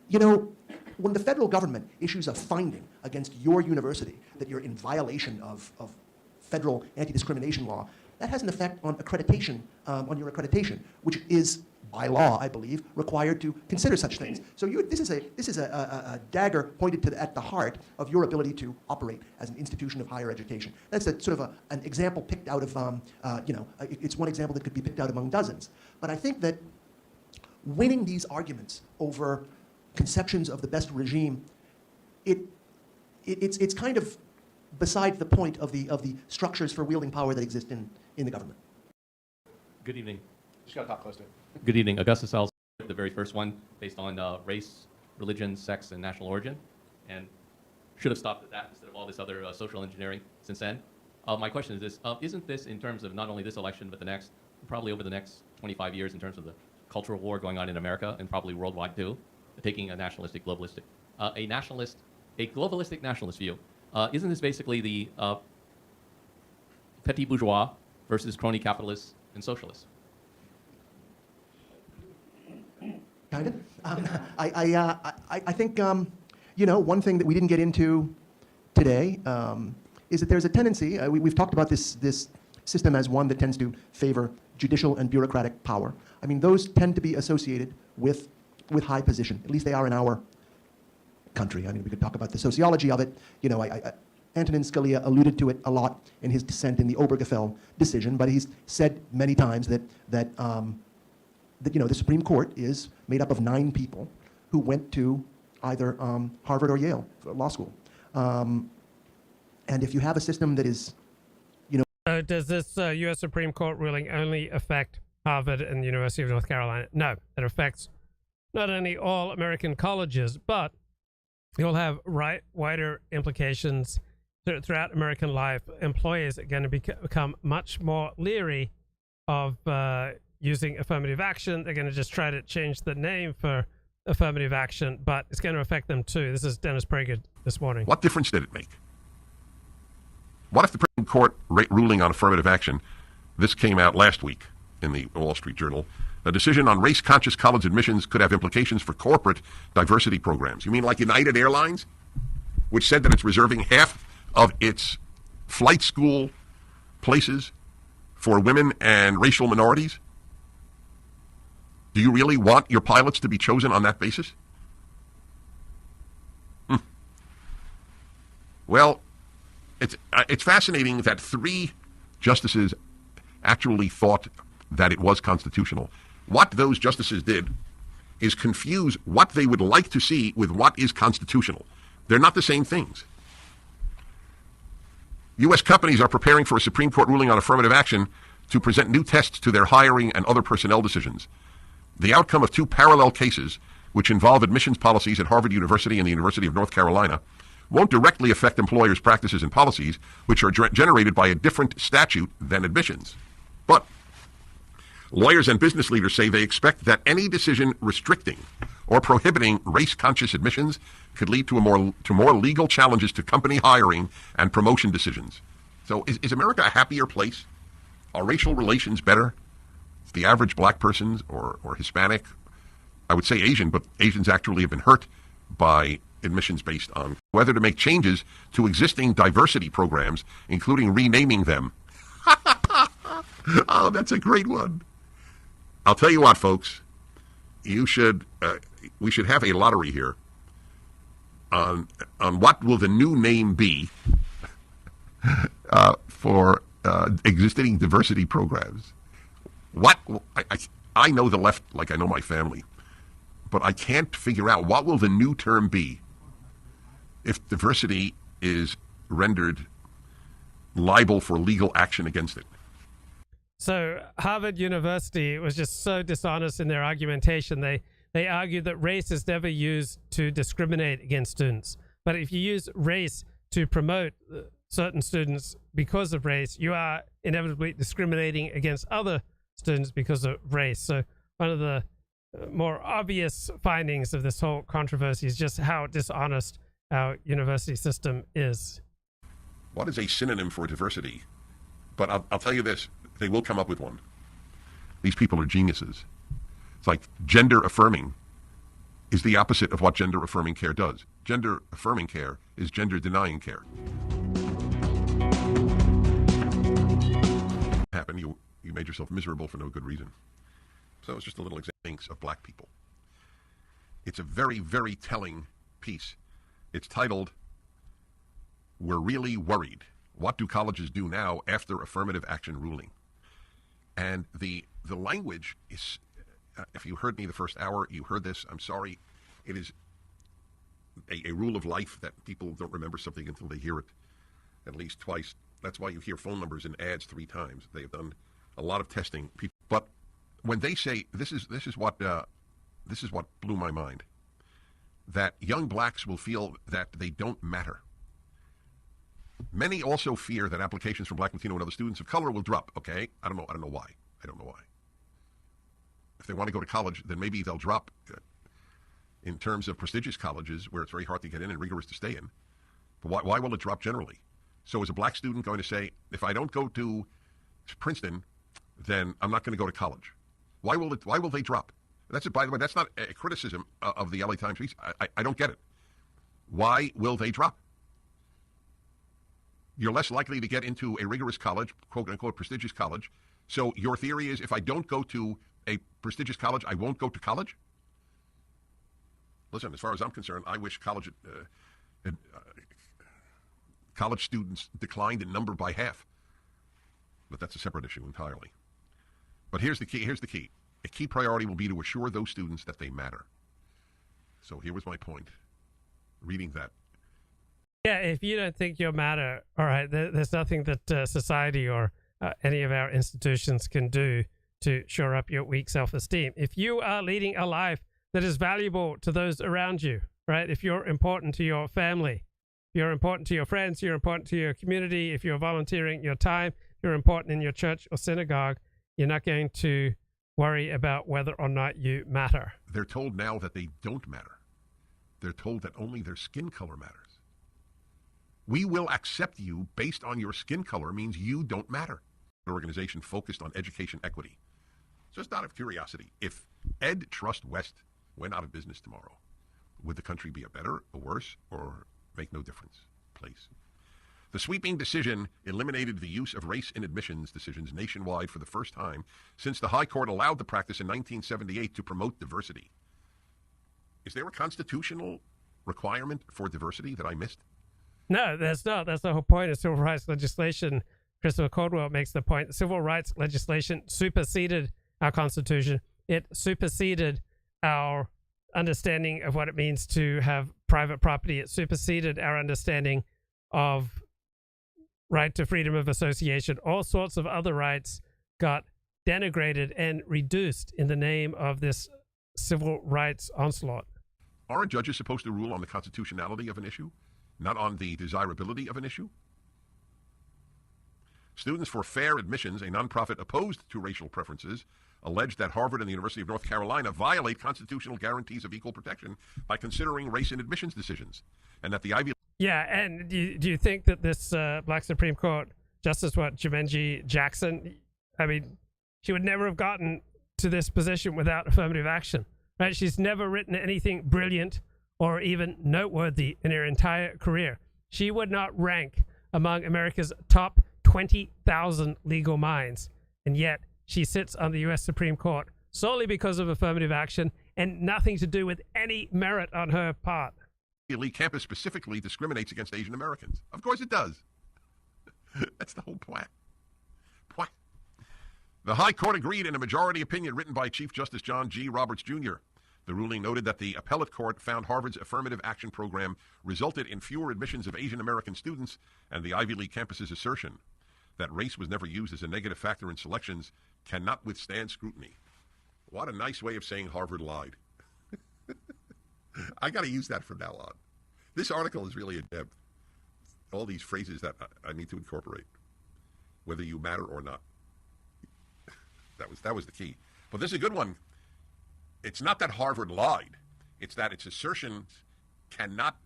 you know, when the federal government issues a finding against your university that you're in violation of federal anti-discrimination law, that has an effect on accreditation, on your accreditation, which is, by law, I believe, required to consider such things. So this is a dagger pointed at the heart of your ability to operate as an institution of higher education. That's a sort of an example picked out of, it's one example that could be picked out among dozens. But I think that winning these arguments over conceptions of the best regime, it's kind of beside the point of the structures for wielding power that exist in the government. Good evening. Just got to talk close to it. Good evening. Augustus Sells, the very first one, based on race, religion, sex, and national origin, and should have stopped at that instead of all this other social engineering since then. My question is this: isn't this, in terms of not only this election but the next, probably over the next 25 years, in terms of the cultural war going on in America and probably worldwide too, taking a nationalistic, globalistic, a globalistic nationalist view? Isn't this basically the petit bourgeois versus crony capitalists and socialists? Kind of. I think, one thing that we didn't get into today is that there's a tendency, we've talked about this system as one that tends to favor judicial and bureaucratic power. I mean, those tend to be associated with high position. At least they are in our country. I mean, we could talk about the sociology of it. You know, Antonin Scalia alluded to it a lot in his dissent in the Obergefell decision, but he's said many times that the Supreme Court is made up of 9 people who went to either Harvard or Yale for law school. And if you have a system that is, does this U.S. Supreme Court ruling only affect Harvard and the University of North Carolina? No, it affects not only all American colleges, but it will have wider implications throughout American life. Employers are going to become much more leery of using affirmative action. They're going to just try to change the name for affirmative action, but it's going to affect them too. This is Dennis Prager this morning. What difference did it make? What if the Supreme Court ruling on affirmative action, this came out last week in the Wall Street Journal, a decision on race-conscious college admissions could have implications for corporate diversity programs. You mean like United Airlines, which said that it's reserving half of its flight school places for women and racial minorities? Do you really want your pilots to be chosen on that basis? Well, it's fascinating that 3 justices actually thought that it was constitutional. What those justices did is confuse what they would like to see with what is constitutional. They're not the same things. U.S. companies are preparing for a Supreme Court ruling on affirmative action to present new tests to their hiring and other personnel decisions. The outcome of 2 parallel cases, which involve admissions policies at Harvard University and the University of North Carolina, won't directly affect employers' practices and policies, which are generated by a different statute than admissions. But lawyers and business leaders say they expect that any decision restricting or prohibiting race-conscious admissions could lead to more legal challenges to company hiring and promotion decisions. So is America a happier place? Are racial relations better? Is the average black person or Hispanic, I would say Asian, but Asians actually have been hurt by admissions based on whether to make changes to existing diversity programs, including renaming them. Oh, that's a great one. I'll tell you what, folks. We should have a lottery here on what will the new name be for existing diversity programs. What I know the left like I know my family, but I can't figure out what will the new term be if diversity is rendered liable for legal action against it. So Harvard University was just so dishonest in their argumentation. They argued that race is never used to discriminate against students. But if you use race to promote certain students because of race, you are inevitably discriminating against other students because of race. So one of the more obvious findings of this whole controversy is just how dishonest our university system is. What is a synonym for diversity? But I'll tell you this, they will come up with one. These people are geniuses. It's like gender affirming is the opposite of what gender-affirming care does. Gender-affirming care is gender-denying care. Happened, you made yourself miserable for no good reason. So it's just a little example of black people. It's a very, very telling piece. It's titled, "We're Really Worried. What do colleges do now after affirmative action ruling?" And the language is, if you heard me the first hour, you heard this, I'm sorry. It is a rule of life that people don't remember something until they hear it at least twice. That's why you hear phone numbers in ads 3 times. They have done a lot of testing. But when they say, this is what blew my mind, that young blacks will feel that they don't matter. Many also fear that applications from black, Latino, and other students of color will drop. Okay, I don't know why. If they want to go to college, then maybe they'll drop in terms of prestigious colleges where it's very hard to get in and rigorous to stay in. But why will it drop generally? So is a black student going to say, if I don't go to Princeton, then I'm not going to go to college? Why will they drop? That's it. By the way, that's not a criticism of the LA Times piece. I don't get it. Why will they drop? You're less likely to get into a rigorous college, quote unquote prestigious college. So your theory is, if I don't go to a prestigious college, I won't go to college? Listen, as far as I'm concerned, I wish college students declined in number by half. But that's a separate issue entirely. But here's the key. A key priority will be to assure those students that they matter. So here was my point. Reading that. Yeah, if you don't think you matter, all right, there's nothing that society or any of our institutions can do to shore up your weak self-esteem. If you are leading a life that is valuable to those around you, right? If you're important to your family, you're important to your friends, you're important to your community, if you're volunteering your time, you're important in your church or synagogue, you're not going to worry about whether or not you matter. They're told now that they don't matter. They're told that only their skin color matters. We will accept you based on your skin color means you don't matter. An organization focused on education equity. Just out of curiosity, if Ed Trust West went out of business tomorrow, would the country be a better, a worse, or make no difference? Please. The sweeping decision eliminated the use of race in admissions decisions nationwide for the first time since the High Court allowed the practice in 1978 to promote diversity. Is there a constitutional requirement for diversity that I missed? No, there's not. That's the whole point of civil rights legislation. Christopher Caldwell makes the point. Civil rights legislation superseded our Constitution. It superseded our understanding of what it means to have private property. It superseded our understanding of right to freedom of association. All sorts of other rights got denigrated and reduced in the name of this civil rights onslaught. Aren't judges supposed to rule on the constitutionality of an issue, not on the desirability of an issue? Students for Fair Admissions, a nonprofit opposed to racial preferences, alleged that Harvard and the University of North Carolina violate constitutional guarantees of equal protection by considering race in admissions decisions, and that the Ivy... Yeah, and do you think that this Black Supreme Court Justice, Jumanji Jackson, I mean, she would never have gotten to this position without affirmative action, right? She's never written anything brilliant or even noteworthy in her entire career. She would not rank among America's top 20,000 legal minds, and yet she sits on the U.S. Supreme Court solely because of affirmative action and nothing to do with any merit on her part. Elite campus specifically discriminates against Asian Americans. Of course it does. That's the whole point. The High Court agreed in a majority opinion written by Chief Justice John G. Roberts, Jr. The ruling noted that the appellate court found Harvard's affirmative action program resulted in fewer admissions of Asian American students, and the Ivy League campus's assertion that race was never used as a negative factor in selections cannot withstand scrutiny. What a nice way of saying Harvard lied. I got to use that from now on. This article is really in-depth. All these phrases that I need to incorporate, whether you matter or not. That was the key. But this is a good one. It's not that Harvard lied. It's that its assertions cannot,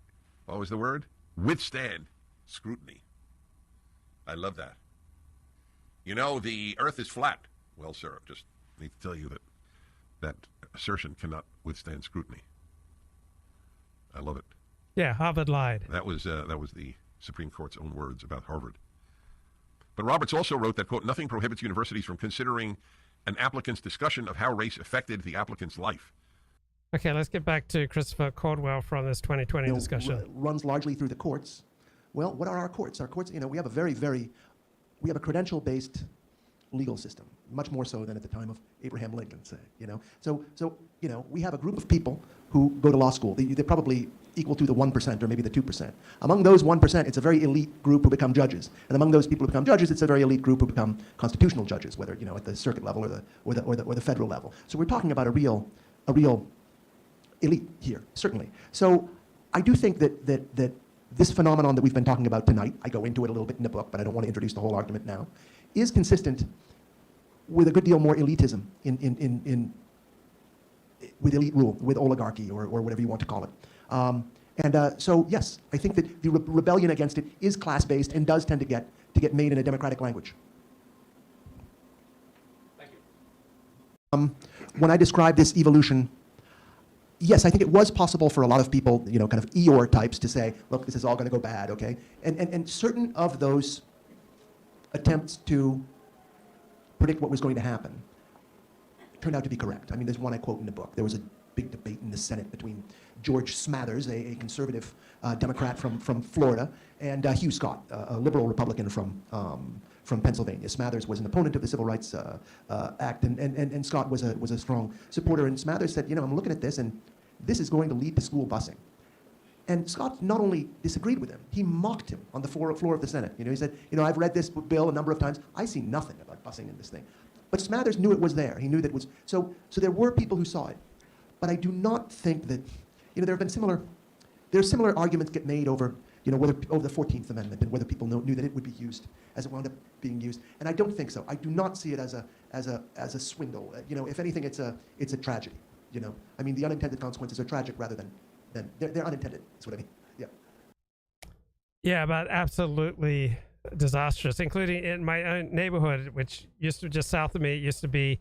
what was the word? Withstand scrutiny. I love that. You know, the earth is flat. Well, sir, just need to tell you that assertion cannot withstand scrutiny. I love it. Yeah, Harvard lied. That was the Supreme Court's own words about Harvard. But Roberts also wrote that, quote, nothing prohibits universities from considering an applicant's discussion of how race affected the applicant's life. Okay, let's get back to Christopher Caldwell from this 2020 discussion. Runs largely through the courts. Well, what are our courts? Our courts, we have we have a credential-based legal system, much more so than at the time of Abraham Lincoln, say, So, we have a group of people who go to law school. They're probably equal to the 1% or maybe the 2%. Among those 1%, it's a very elite group who become judges. And among those people who become judges, it's a very elite group who become constitutional judges, whether, at the circuit level or the federal level. So we're talking about a real elite here, certainly. So I do think that this phenomenon that we've been talking about tonight, I go into it a little bit in the book, but I don't want to introduce the whole argument now, is consistent with a good deal more elitism with elite rule, with oligarchy, or whatever you want to call it. So yes, I think that the rebellion against it is class-based and does tend to get made in a democratic language. Thank you. When I describe this evolution, yes, I think it was possible for a lot of people, kind of Eeyore types, to say, look, this is all going to go bad, okay? And certain of those attempts to predict what was going to happen turned out to be correct. I mean, there's one I quote in the book. There was a big debate in the Senate between George Smathers, a conservative Democrat from Florida, and Hugh Scott, a liberal Republican from Pennsylvania. Smathers was an opponent of the Civil Rights Act, and Scott was a strong supporter. And Smathers said, I'm looking at this, and this is going to lead to school busing. And Scott not only disagreed with him, he mocked him on the floor of the Senate. He said, I've read this bill a number of times. I see nothing about busing in this thing. But Smathers knew it was there. He knew that it was, so there were people who saw it. But I do not think that, there have been similar arguments get made over, whether over the 14th Amendment and whether people knew that it would be used as it wound up being used. And I don't think so. I do not see it as a swindle. If anything, it's a tragedy. I mean, the unintended consequences are tragic rather than they're unintended. That's what I mean. Yeah. Yeah, but absolutely disastrous, including in my own neighborhood, which used to just south of me, it used to be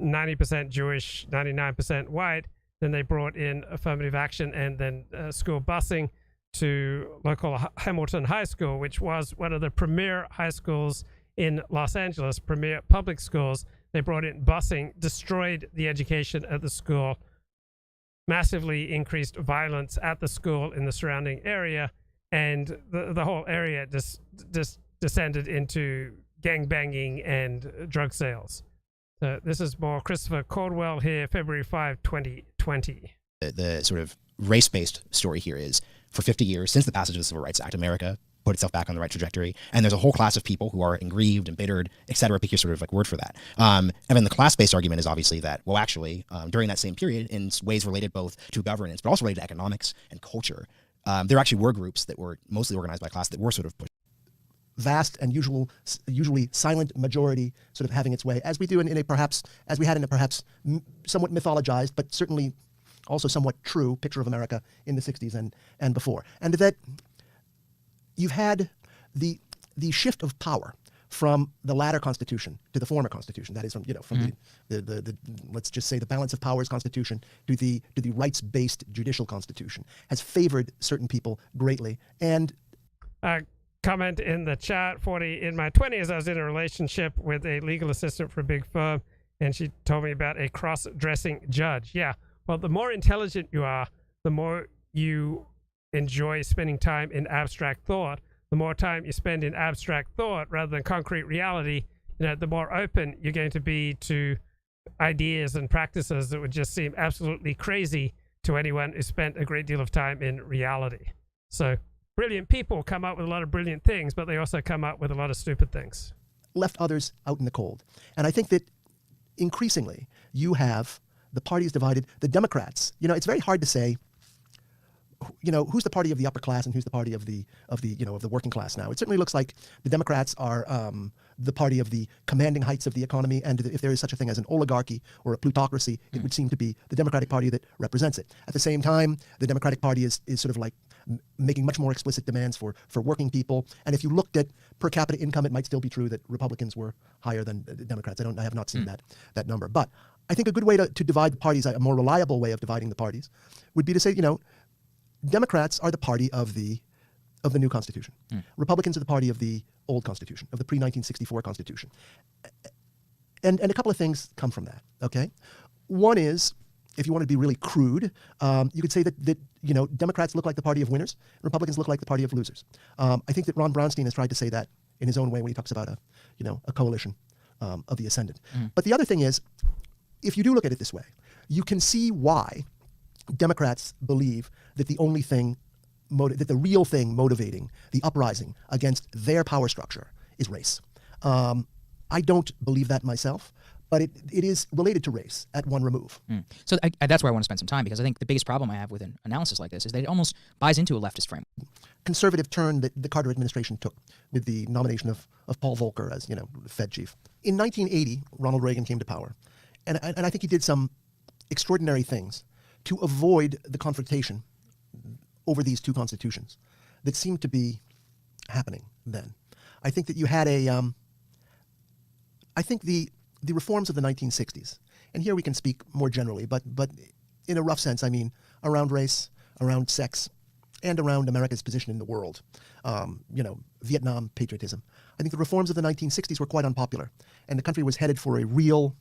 90% Jewish, 99% white. Then they brought in affirmative action and then school busing to local Hamilton High School, which was one of the premier high schools in Los Angeles, premier public schools. They brought in busing, destroyed the education at the school, massively increased violence at the school in the surrounding area, and the whole area just descended into gangbanging and drug sales. This is more Christopher Caldwell here, February 5, 2020. The sort of race-based story here is, for 50 years, since the passage of the Civil Rights Act, America put itself back on the right trajectory. And there's a whole class of people who are aggrieved, embittered, et cetera, pick your sort of like word for that. And then the class-based argument is obviously that, well, actually, during that same period, in ways related both to governance, but also related to economics and culture, there actually were groups that were mostly organized by class that were sort of pushed. Vast and usually silent majority sort of having its way, as we do in a perhaps, as we had in a perhaps somewhat mythologized, but certainly also somewhat true picture of America in the 60s and before. And that you've had the shift of power from the latter constitution to the former constitution. That is from the let's just say the balance of powers constitution to the rights-based judicial constitution has favored certain people greatly. And comment in the chat, 40, in my 20s, I was in a relationship with a legal assistant for a big firm, and she told me about a cross-dressing judge. Yeah, well, the more intelligent you are, the more you enjoy spending time in abstract thought. The more time you spend in abstract thought rather than concrete reality, the more open you're going to be to ideas and practices that would just seem absolutely crazy to anyone who spent a great deal of time in reality. So brilliant people come up with a lot of brilliant things, but they also come up with a lot of stupid things. Left others out in the cold. And I think that increasingly you have the parties divided. The Democrats, it's very hard to say, who's the party of the upper class and who's the party of the working class now. It certainly looks like the Democrats are the party of the commanding heights of the economy, and if there is such a thing as an oligarchy or a plutocracy, it would seem to be the Democratic Party that represents it. At the same time, the Democratic Party is sort of like making much more explicit demands for working people. And if you looked at per capita income, it might still be true that Republicans were higher than Democrats. I have not seen that number. But I think a good way to divide the parties, a more reliable way of dividing the parties, would be to say, Democrats are the party of the new Constitution. Republicans are the party of the old Constitution, of the pre-1964 Constitution. And a couple of things come from that, okay? One is, if you want to be really crude, you could say that Democrats look like the party of winners, Republicans look like the party of losers. I think that Ron Brownstein has tried to say that in his own way when he talks about a coalition of the ascendant. But the other thing is, if you do look at it this way, you can see why Democrats believe that the only thing, that the real thing motivating the uprising against their power structure is race. I don't believe that myself, but it is related to race at one remove. So that's where I want to spend some time, because I think the biggest problem I have with an analysis like this is that it almost buys into a leftist frame. Conservative turn that the Carter administration took with the nomination of Paul Volcker as Fed chief. In 1980, Ronald Reagan came to power, and I think he did some extraordinary things to avoid the confrontation over these two constitutions that seemed to be happening then. I think that you had I think the reforms of the 1960s, and here we can speak more generally, but in a rough sense, I mean around race, around sex, and around America's position in the world, Vietnam patriotism. I think the reforms of the 1960s were quite unpopular, and the country was headed for a real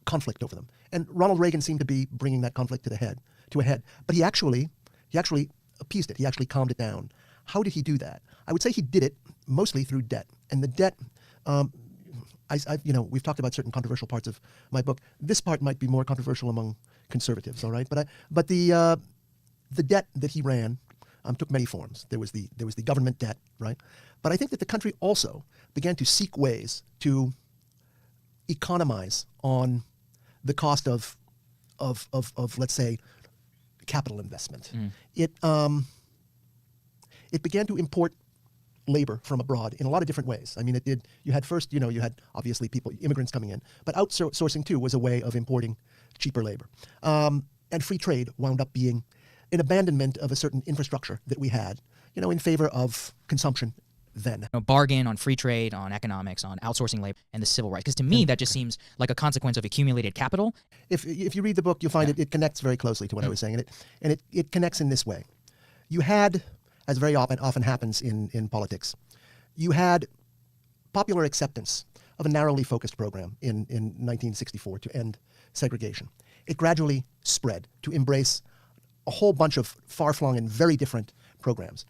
conflict over them. And Ronald Reagan seemed to be bringing that conflict to a head. But he actually appeased it. He actually calmed it down. How did he do that? I would say he did it mostly through debt. And the debt, we've talked about certain controversial parts of my book. This part might be more controversial among conservatives, all right? But the debt that he ran took many forms. There was the government debt, right? But I think that the country also began to seek ways to economize on the cost of let's say capital investment. It began to import labor from abroad in a lot of different ways. I mean, it did. You had first, you had obviously immigrants coming in, but outsourcing too was a way of importing cheaper labor. And free trade wound up being an abandonment of a certain infrastructure that we had, in favor of consumption then. Bargain on free trade, on economics, on outsourcing labor, and the civil rights. Because to me, that just seems like a consequence of accumulated capital. If you read the book, you'll find it connects very closely to what I was saying. And it connects in this way. You had, as very often happens in politics, you had popular acceptance of a narrowly focused program in 1964 to end segregation. It gradually spread to embrace a whole bunch of far-flung and very different programs.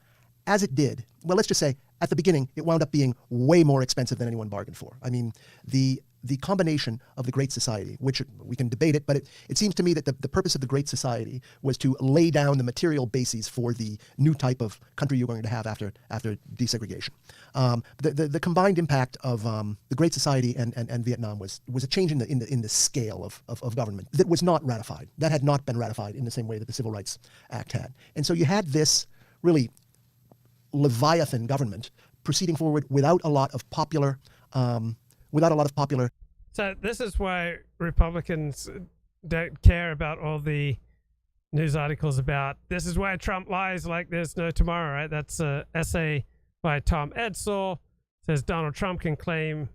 As it did, well, let's just say, at the beginning, it wound up being way more expensive than anyone bargained for. I mean, the combination of the Great Society, which we can debate it, but it seems to me that the purpose of the Great Society was to lay down the material bases for the new type of country you're going to have after desegregation. The combined impact of the Great Society and Vietnam was a change in the scale of government that was not ratified. That had not been ratified in the same way that the Civil Rights Act had. And so you had this really Leviathan government proceeding forward without a lot of popular. So this is why Republicans don't care about all the news articles about this is why Trump lies like there's no tomorrow, right? That's an essay by Tom Edsall. Says Donald Trump can claim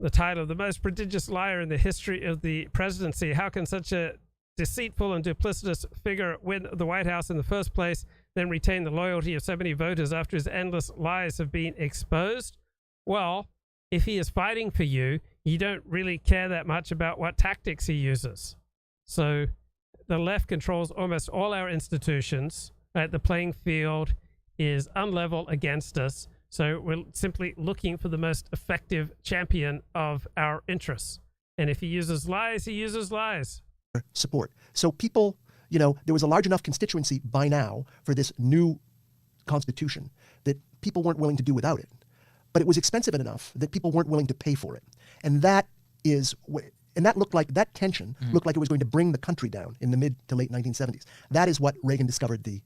the title of the most prodigious liar in the history of the presidency. How can such a deceitful and duplicitous figure win the White House in the first place, then retain the loyalty of so many voters after his endless lies have been exposed? Well, if he is fighting for you, you don't really care that much about what tactics he uses. So the left controls almost all our institutions. Right? The playing field is unlevel against us. So we're simply looking for the most effective champion of our interests. And if he uses lies, he uses lies. Support. So people, there was a large enough constituency by now for this new constitution that people weren't willing to do without it. But it was expensive enough that people weren't willing to pay for it. And that looked like, that tension looked like it was going to bring the country down in the mid to late 1970s. That is what Reagan discovered the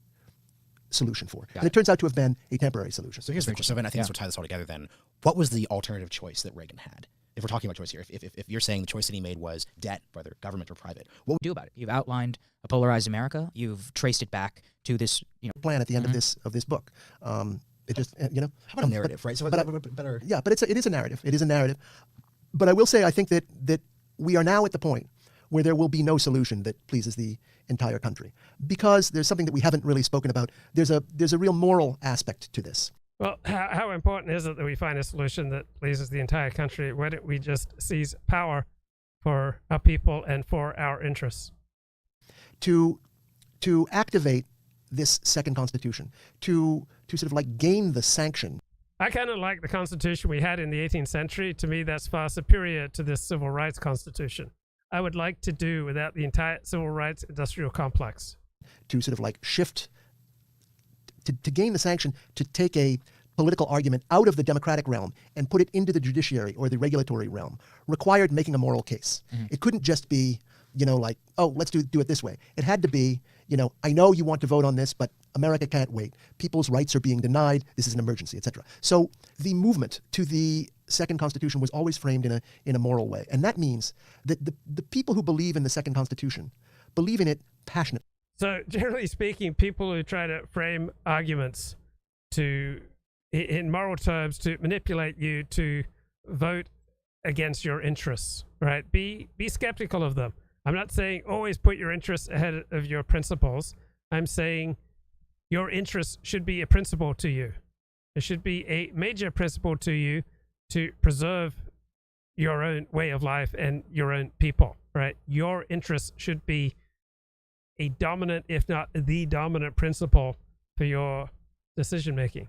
solution for. And it turns out to have been a temporary solution. So here's the question. So I think this will tie this all together then. What was the alternative choice that Reagan had? If we're talking about choice here, if you're saying the choice that he made was debt, whether government or private, what would do about it? You've outlined a polarized America. You've traced it back to this plan at the end of this book. It just, How about a narrative, right? So better. Yeah, but it is a narrative. It is a narrative. But I will say, I think that we are now at the point where there will be no solution that pleases the entire country, because there's something that we haven't really spoken about. There's a real moral aspect to this. Well, how important is it that we find a solution that pleases the entire country? Why don't we just seize power for our people and for our interests? To activate this second constitution, to sort of like gain the sanction. I kind of like the constitution we had in the 18th century. To me, that's far superior to this civil rights constitution. I would like to do without the entire civil rights industrial complex. To sort of like shift, to gain the sanction, to take a political argument out of the democratic realm and put it into the judiciary or the regulatory realm required making a moral case. Mm-hmm. It couldn't just be, like, oh, let's do it this way. It had to be, I know you want to vote on this, but America can't wait. People's rights are being denied. This is an emergency, etc. So the movement to the second constitution was always framed in a moral way. And that means that the people who believe in the second constitution believe in it passionately. So generally speaking, people who try to frame arguments in moral terms to manipulate you to vote against your interests, right? Be skeptical of them. I'm not saying always put your interests ahead of your principles. I'm saying your interests should be a principle to you. It should be a major principle to you to preserve your own way of life and your own people, right? Your interests should be a dominant, if not the dominant principle for your decision making.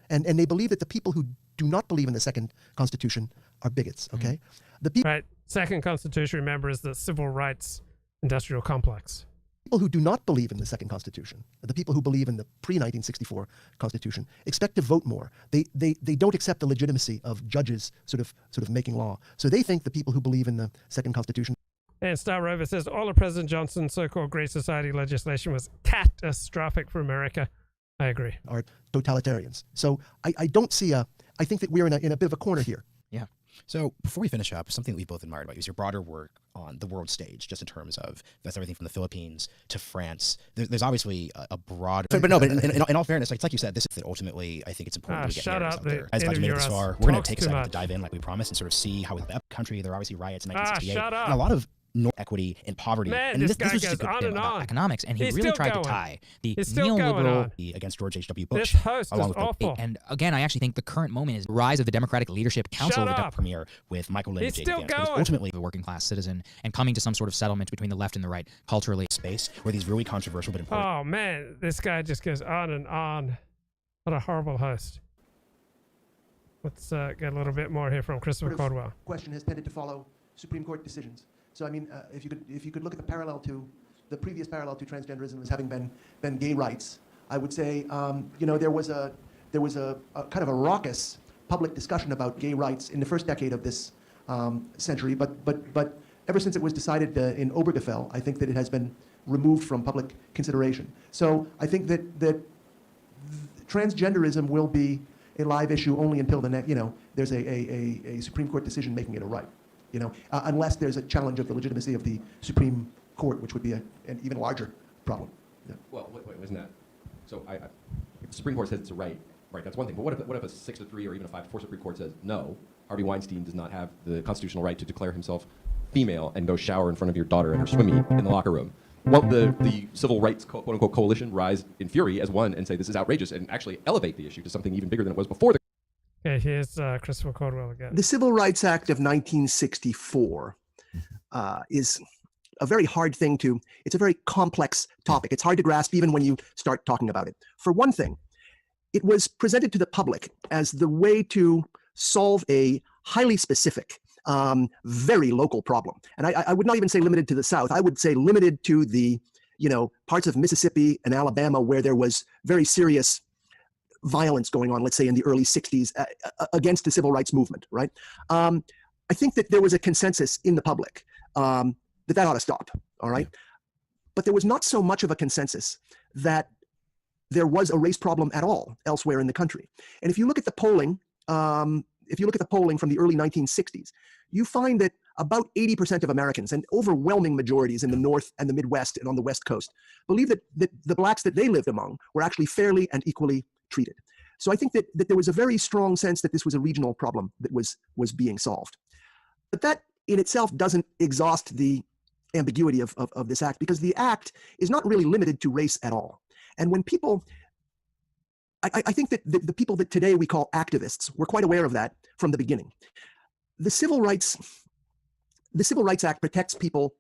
And they believe that the people who do not believe in the second constitution are bigots, okay? The people, right. Second constitution, remember, is the civil rights industrial complex. People who do not believe in the second constitution, the people who believe in the pre-1964 constitution, expect to vote more. They don't accept the legitimacy of judges sort of making law. So they think the people who believe in the second constitution. And Star Rover says all of President Johnson's so-called Great Society legislation was catastrophic for America. I agree. Are totalitarians. So I don't see I think that we're in a bit of a corner here. Yeah. So before we finish up, something that we both admired about you is your broader work on the world stage, just in terms of that's everything from the Philippines to France. There's obviously a broad, but in all fairness, like you said, this is that ultimately I think it's important to get narratives out there. As glad you made it this far. We're going to take a second to dive in, like we promised, and sort of see how the country there are obviously riots in 1968 and a lot of equity and poverty. Man, and this was just a good thing about economics, and he really tried to tie the neoliberal against George H.W. Bush. This host is awful. And again, I actually think the current moment is the rise of the Democratic Leadership Council of the Premier with Michael Lind and J.D. Vance. Ultimately, the working class citizen and coming to some sort of settlement between the left and the right culturally. Space where these really controversial but important. Oh man, this guy just goes on and on. What a horrible host. Let's get a little bit more here from Christopher Caldwell. Question has tended to follow Supreme Court decisions. So I mean, if you could look at the previous parallel to transgenderism as having been gay rights, I would say there was a kind of a raucous public discussion about gay rights in the first decade of this century, but ever since it was decided in Obergefell, I think that it has been removed from public consideration. So I think that transgenderism will be a live issue only until there's a Supreme Court decision making it a right. Unless there's a challenge of the legitimacy of the Supreme Court, which would be an even larger problem. Yeah. Well, wait, isn't that? So if the Supreme Court says it's a right, that's one thing. But what if a 6-3 or even a 5-4 Supreme Court says no, Harvey Weinstein does not have the constitutional right to declare himself female and go shower in front of your daughter in her swim meet in the locker room? Won't the civil rights quote-unquote coalition rise in fury as one and say this is outrageous and actually elevate the issue to something even bigger than it was before? Okay, here's Christopher Caldwell again. The Civil Rights Act of 1964 is a very hard thing it's a very complex topic. It's hard to grasp even when you start talking about it. For one thing, it was presented to the public as the way to solve a highly specific, very local problem. And I would not even say limited to the South. I would say limited to the, parts of Mississippi and Alabama where there was very serious violence going on, let's say in the early 60s, against the civil rights movement, right? I think that there was a consensus in the public that ought to stop, all right? Yeah. But there was not so much of a consensus that there was a race problem at all elsewhere in the country. And if you look at the polling, from the early 1960s, you find that about 80% of Americans, and overwhelming majorities in the North and the Midwest and on the West Coast, believe that the blacks that they lived among were actually fairly and equally treated. So I think that there was a very strong sense that this was a regional problem that was being solved. But that in itself doesn't exhaust the ambiguity of this act, because the act is not really limited to race at all. And when people, I think that the people that today we call activists were quite aware of that from the beginning. The Civil Rights Act protects people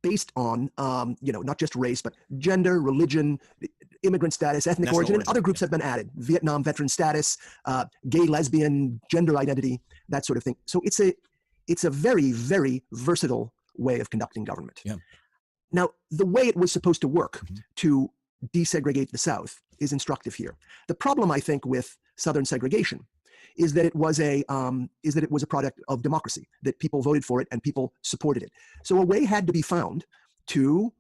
based on, not just race, but gender, religion, immigrant status, ethnic origin, and other groups have been added. Vietnam veteran status, gay, lesbian, gender identity, that sort of thing. So it's a very, very versatile way of conducting government. Yeah. Now, the way it was supposed to work to desegregate the South is instructive here. The problem, I think, with Southern segregation is that it was a product of democracy, that people voted for it and people supported it. So a way had to be found to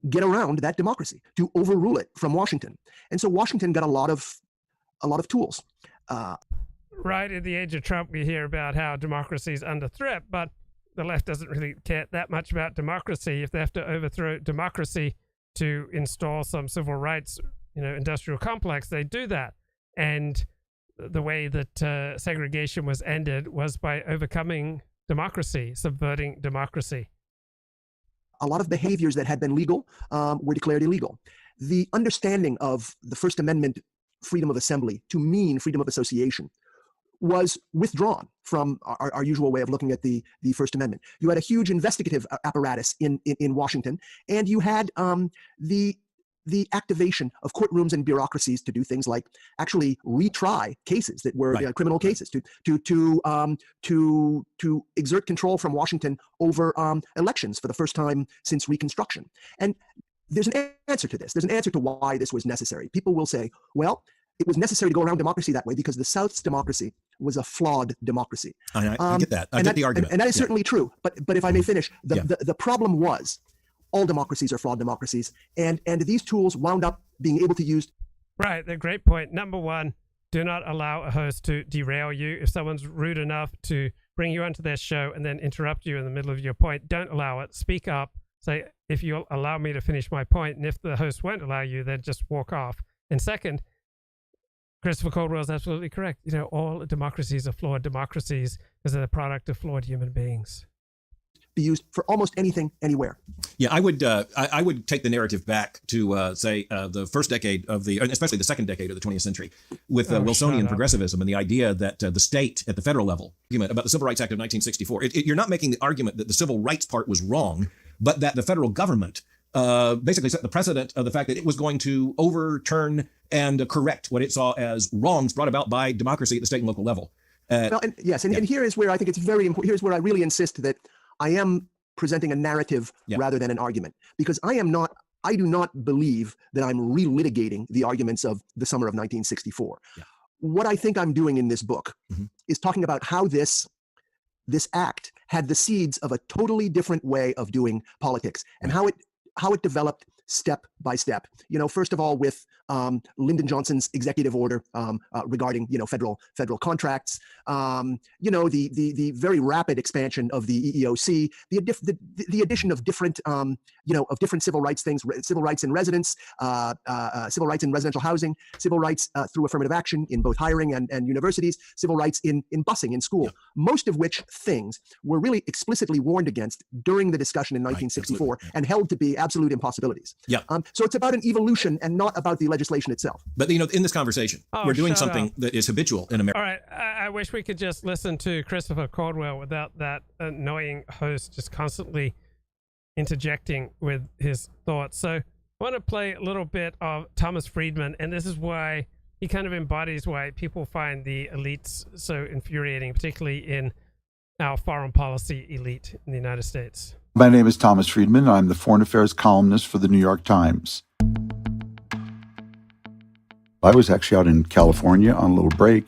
get around that democracy, to overrule it from Washington. And so Washington got a lot of tools. Right in the age of Trump, we hear about how democracy is under threat, but the left doesn't really care that much about democracy. If they have to overthrow democracy to install some civil rights, industrial complex, they do that. And the way that segregation was ended was by overcoming democracy, subverting democracy. A lot of behaviors that had been legal were declared illegal. The understanding of the First Amendment freedom of assembly to mean freedom of association was withdrawn from our usual way of looking at the First Amendment. You had a huge investigative apparatus in Washington, and you had the activation of courtrooms and bureaucracies to do things like actually retry cases that were criminal cases, to exert control from Washington over elections for the first time since Reconstruction. And there's an answer to this. There's an answer to why this was necessary. People will say, well, it was necessary to go around democracy that way because the South's democracy was a flawed democracy. I get that. I get the argument. And that is certainly true. But if I may finish, the problem was all democracies are flawed democracies, and these tools wound up being able to use. Right, a great point. Number one, do not allow a host to derail you. If someone's rude enough to bring you onto their show and then interrupt you in the middle of your point, don't allow it. Speak up. Say, if you'll allow me to finish my point, and if the host won't allow you, then just walk off. And second, Christopher Caldwell is absolutely correct. All democracies are flawed democracies because they're the product of flawed human beings. Be used for almost anything, anywhere. Yeah, I would take the narrative back to say the first decade of especially the second decade of the 20th century, with Wilsonian progressivism and the idea that the state at the federal level, about the Civil Rights Act of 1964, you're not making the argument that the civil rights part was wrong, but that the federal government basically set the precedent of the fact that it was going to overturn and correct what it saw as wrongs brought about by democracy at the state and local level. And here is where I think it's very important. Here's where I really insist that I am presenting a narrative rather than an argument, because I do not believe that I'm relitigating the arguments of the summer of 1964. Yeah. What I think I'm doing in this book is talking about how this act had the seeds of a totally different way of doing politics, and how it developed step by step. First of all, with Lyndon Johnson's executive order regarding federal contracts. The very rapid expansion of the EEOC, the addition of different civil rights things, civil rights in residence, civil rights in residential housing, civil rights through affirmative action in both hiring and universities, civil rights in busing in school. Most of which things were really explicitly warned against during the discussion in 1964 and held to be absolute impossibilities. Yeah. So it's about an evolution and not about the legislation itself. But in this conversation, we're doing something that is habitual in America. All right, I wish we could just listen to Christopher Caldwell without that annoying host just constantly interjecting with his thoughts. So I want to play a little bit of Thomas Friedman, and this is why he kind of embodies why people find the elites so infuriating, particularly in our foreign policy elite in the United States. My name is Thomas Friedman. I'm the foreign affairs columnist for the New York Times. I was actually out in California on a little break,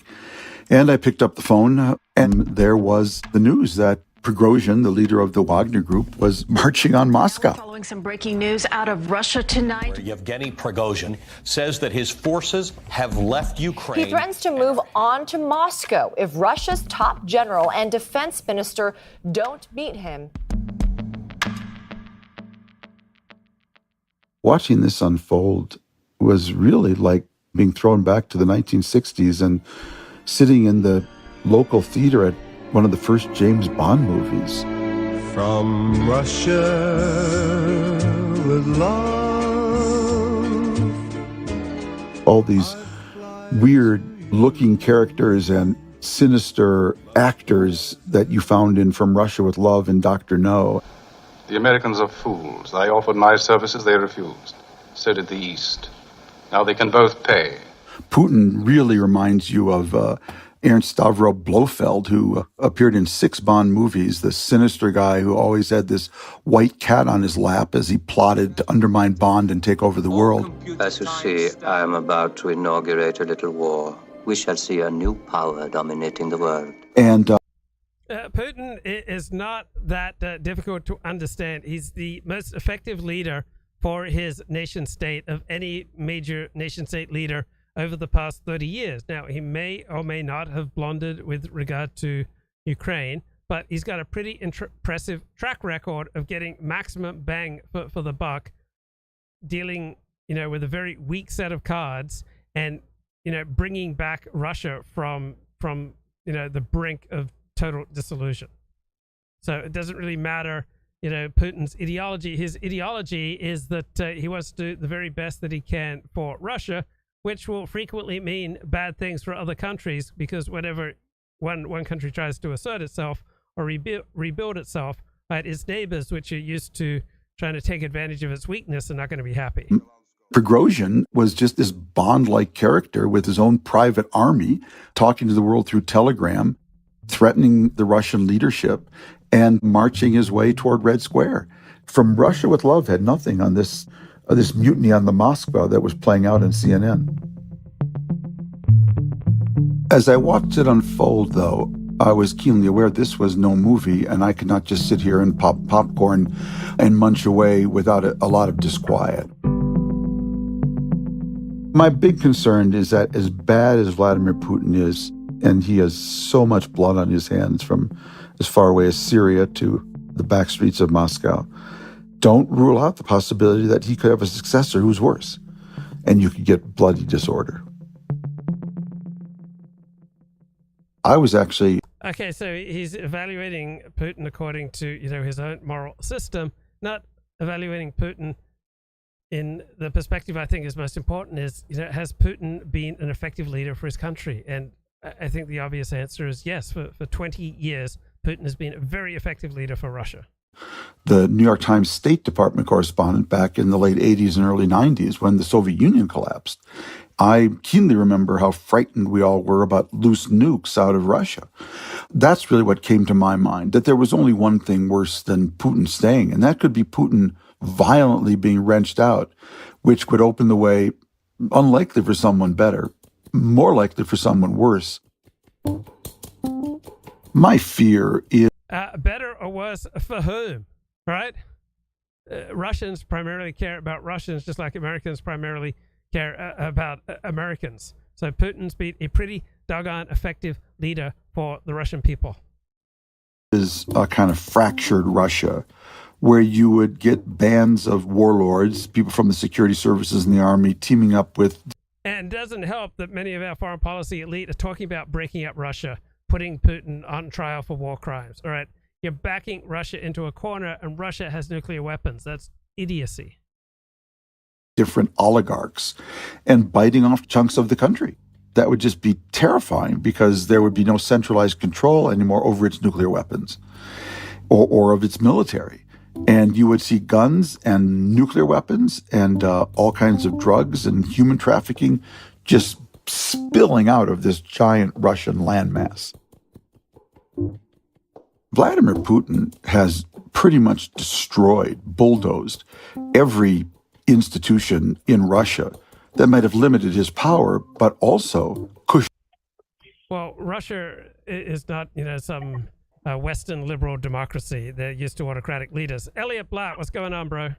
and I picked up the phone, and there was the news that Prigozhin, the leader of the Wagner Group, was marching on Moscow. Following some breaking news out of Russia tonight. Yevgeny Prigozhin says that his forces have left Ukraine. He threatens to move on to Moscow if Russia's top general and defense minister don't meet him. Watching this unfold was really like being thrown back to the 1960s and sitting in the local theater at one of the first James Bond movies. From Russia with love. All these weird looking characters and sinister actors that you found in From Russia with Love and Dr. No. The Americans are fools. I offered my services, they refused. So did the East. Now they can both pay. Putin really reminds you of Ernst Stavro Blofeld, who appeared in 6 Bond movies, the sinister guy who always had this white cat on his lap as he plotted to undermine Bond and take over the world. As you see, I am about to inaugurate a little war. We shall see a new power dominating the world. And Putin is not that difficult to understand. He's the most effective leader for his nation state of any major nation state leader over the past 30 years. Now, he may or may not have blundered with regard to Ukraine, but he's got a pretty impressive track record of getting maximum bang for the buck, dealing, with a very weak set of cards and, bringing back Russia from the brink of total dissolution. So it doesn't really matter, Putin's ideology. His ideology is that he wants to do the very best that he can for Russia, which will frequently mean bad things for other countries, because whenever one country tries to assert itself or rebuild itself, right, its neighbors, which are used to trying to take advantage of its weakness, are not going to be happy. Prigozhin was just this Bond-like character with his own private army, talking to the world through telegram, threatening the Russian leadership, and marching his way toward Red Square. From Russia with Love had nothing on this mutiny on the Moskva that was playing out in CNN. As I watched it unfold, though, I was keenly aware this was no movie, and I could not just sit here and pop popcorn and munch away without a lot of disquiet. My big concern is that as bad as Vladimir Putin is, and he has so much blood on his hands from as far away as Syria to the back streets of Moscow, don't rule out the possibility that he could have a successor who's worse, and you could get bloody disorder. I was actually... Okay, so he's evaluating Putin according to, his own moral system, not evaluating Putin in the perspective I think is most important is, has Putin been an effective leader for his country? And I think the obvious answer is yes. For 20 years, Putin has been a very effective leader for Russia. The New York Times State Department correspondent back in the late 80s and early 90s when the Soviet Union collapsed, I keenly remember how frightened we all were about loose nukes out of Russia. That's really what came to my mind, that there was only one thing worse than Putin staying, and that could be Putin violently being wrenched out, which would open the way, unlikely for someone better, more likely for someone worse. My fear is... better or worse for whom, right? Russians primarily care about Russians, just like Americans primarily care about Americans. So Putin's been a pretty doggone effective leader for the Russian people. Is a kind of fractured Russia, where you would get bands of warlords, people from the security services and the army, teaming up with... And it doesn't help that many of our foreign policy elite are talking about breaking up Russia, putting Putin on trial for war crimes. All right, you're backing Russia into a corner, and Russia has nuclear weapons. That's idiocy. Different oligarchs and biting off chunks of the country. That would just be terrifying, because there would be no centralized control anymore over its nuclear weapons or of its military. And you would see guns and nuclear weapons and all kinds of drugs and human trafficking just spilling out of this giant Russian landmass. Vladimir Putin has pretty much destroyed, bulldozed every institution in Russia that might have limited his power, but also cushioned. Well, Russia is not, some Western liberal democracy. They're used to autocratic leaders. Elliott Blatt, what's going on, bro?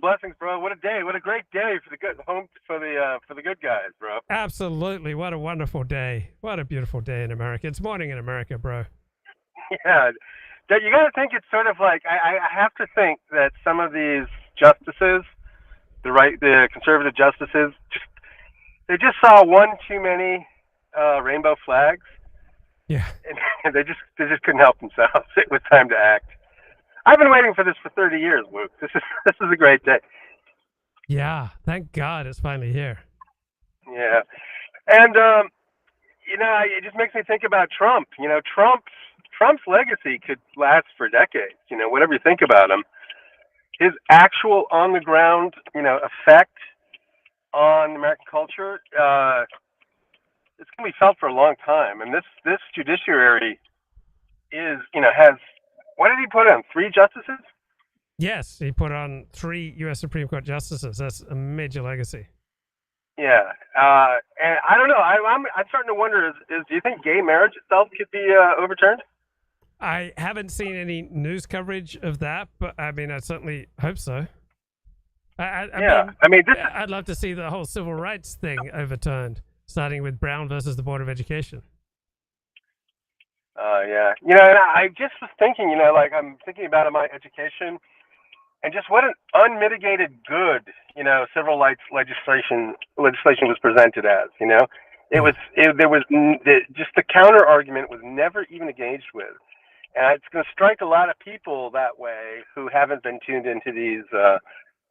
Blessings, bro. What a day! What a great day for the good for the good guys, bro. Absolutely. What a wonderful day. What a beautiful day in America. It's morning in America, bro. Yeah, you got to think it's sort of like I have to think that some of these justices, the conservative justices, they just saw one too many rainbow flags. Yeah, and they just couldn't help themselves. It was time to act. I've been waiting for this for 30 years, Luke. This is a great day. Yeah, thank God it's finally here. Yeah, and it just makes me think about Trump. Trump's legacy could last for decades. Whatever you think about him, his actual on the ground, effect on American culture, it's going to be felt for a long time. And this judiciary has, what did he put in? 3 justices? Yes, he put on 3 U.S. Supreme Court justices. That's a major legacy. Yeah, and I don't know. I'm starting to wonder: is do you think gay marriage itself could be overturned? I haven't seen any news coverage of that, but I mean, I certainly hope so. I'd love to see the whole civil rights thing overturned, starting with Brown versus the Board of Education. Yeah, and I just was thinking, I'm thinking about my education, and just what an unmitigated good, civil rights legislation was presented as. Just the counter argument was never even engaged with, and it's going to strike a lot of people that way who haven't been tuned into these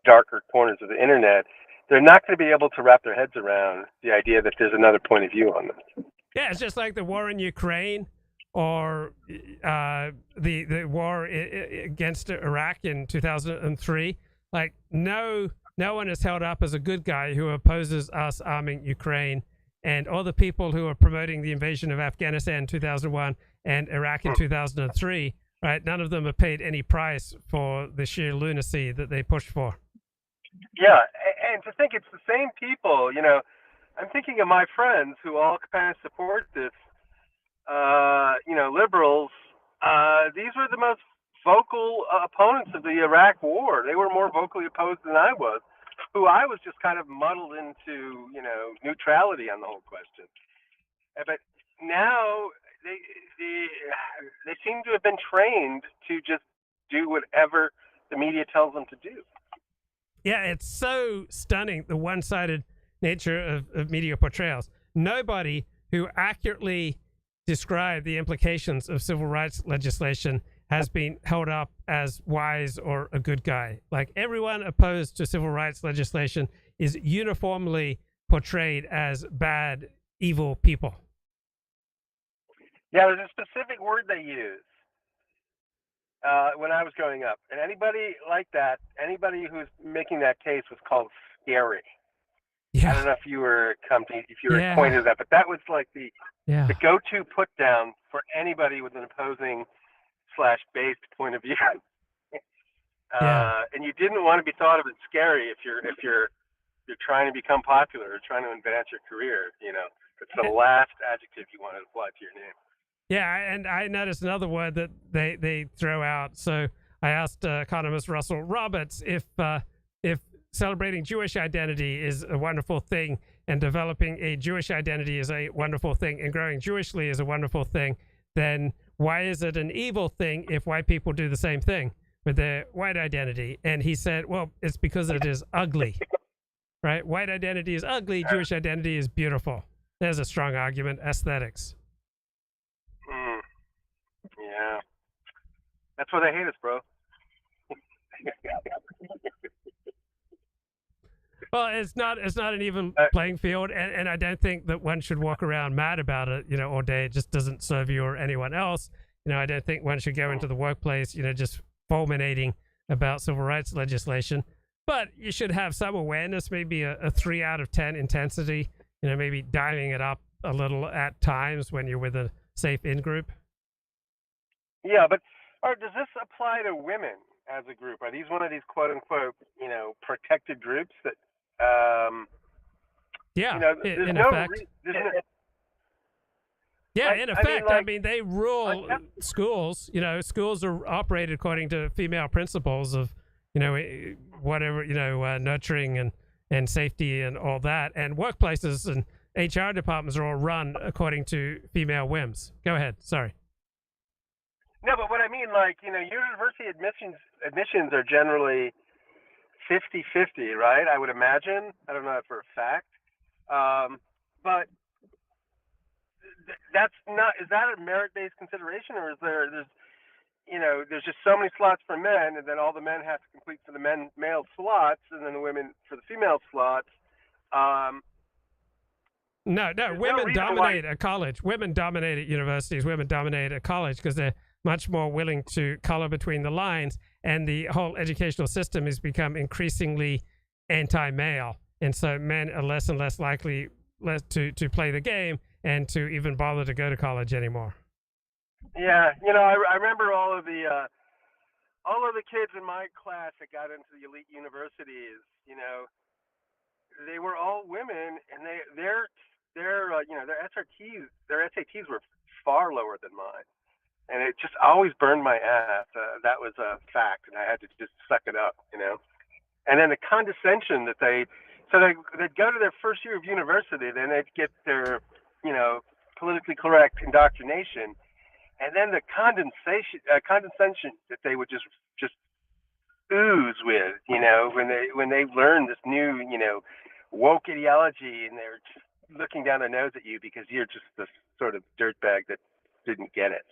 darker corners of the internet. They're not going to be able to wrap their heads around the idea that there's another point of view on this. Yeah, it's just like the war in Ukraine, or the war against Iraq in 2003. Like, no one is held up as a good guy who opposes us arming Ukraine, and all the people who are promoting the invasion of Afghanistan in 2001 and Iraq in 2003, right? None of them have paid any price for the sheer lunacy that they pushed for. Yeah, and to think it's the same people, I'm thinking of my friends who all kind of support this, liberals. These were the most vocal opponents of the Iraq war. They were more vocally opposed than I was, who I was just kind of muddled into, neutrality on the whole question. But now they seem to have been trained to just do whatever the media tells them to do. Yeah, it's so stunning, the one-sided nature of media portrayals. Nobody who accurately described the implications of civil rights legislation has been held up as wise or a good guy. Like, everyone opposed to civil rights legislation is uniformly portrayed as bad, evil people. Yeah, there's a specific word they use when I was growing up. And anybody like that, anybody who's making that case was called scary. Yeah. I don't know if you were acquainted with that, but that was like the go-to put down for anybody with an opposing /based point of view. And you didn't want to be thought of as scary if you're trying to become popular or trying to advance your career. It's the last adjective you want to apply to your name. Yeah, and I noticed another word that they throw out. So I asked economist Russell Roberts if celebrating Jewish identity is a wonderful thing, and developing a Jewish identity is a wonderful thing, and growing Jewishly is a wonderful thing, then why is it an evil thing if white people do the same thing with their white identity? And he said, well, it's because it is ugly, right? White identity is ugly. Jewish identity is beautiful. There's a strong argument. Aesthetics. Yeah. That's why they hate us, bro. Well, it's not an even playing field, and I don't think that one should walk around mad about it, all day. It just doesn't serve you or anyone else. I don't think one should go into the workplace, just fulminating about civil rights legislation. But you should have some awareness, maybe a 3 out of 10 intensity, maybe diving it up a little at times when you're with a safe in-group. Yeah, but does this apply to women as a group? Are these one of these quote-unquote, protected groups that in effect. They rule schools. Schools are operated according to female principles of, whatever, nurturing and safety and all that. And workplaces and HR departments are all run according to female whims. Go ahead. Sorry. No, but what I mean, university admissions are generally 50-50, right? I would imagine. I don't know that for a fact. But that's not, is that a merit-based consideration, or is there's there's just so many slots for men, and then all the men have to complete for the male slots, and then the women for the female slots. No, women reason dominate a college. Women dominate at universities. Women dominate at college because they're much more willing to color between the lines, and the whole educational system has become increasingly anti-male, and so men are less and less likely to play the game and to even bother to go to college anymore. Yeah, I remember all of the kids in my class that got into the elite universities. They were all women, and their SATs were far lower than mine, and it just always burned my ass. That was a fact, and I had to just suck it up. And then the condescension that they'd go to their first year of university, then they'd get their politically correct indoctrination, and then the condescension that they would just ooze with, when they learn this new, woke ideology, and they're just looking down their nose at you because you're just this sort of dirtbag that didn't get it.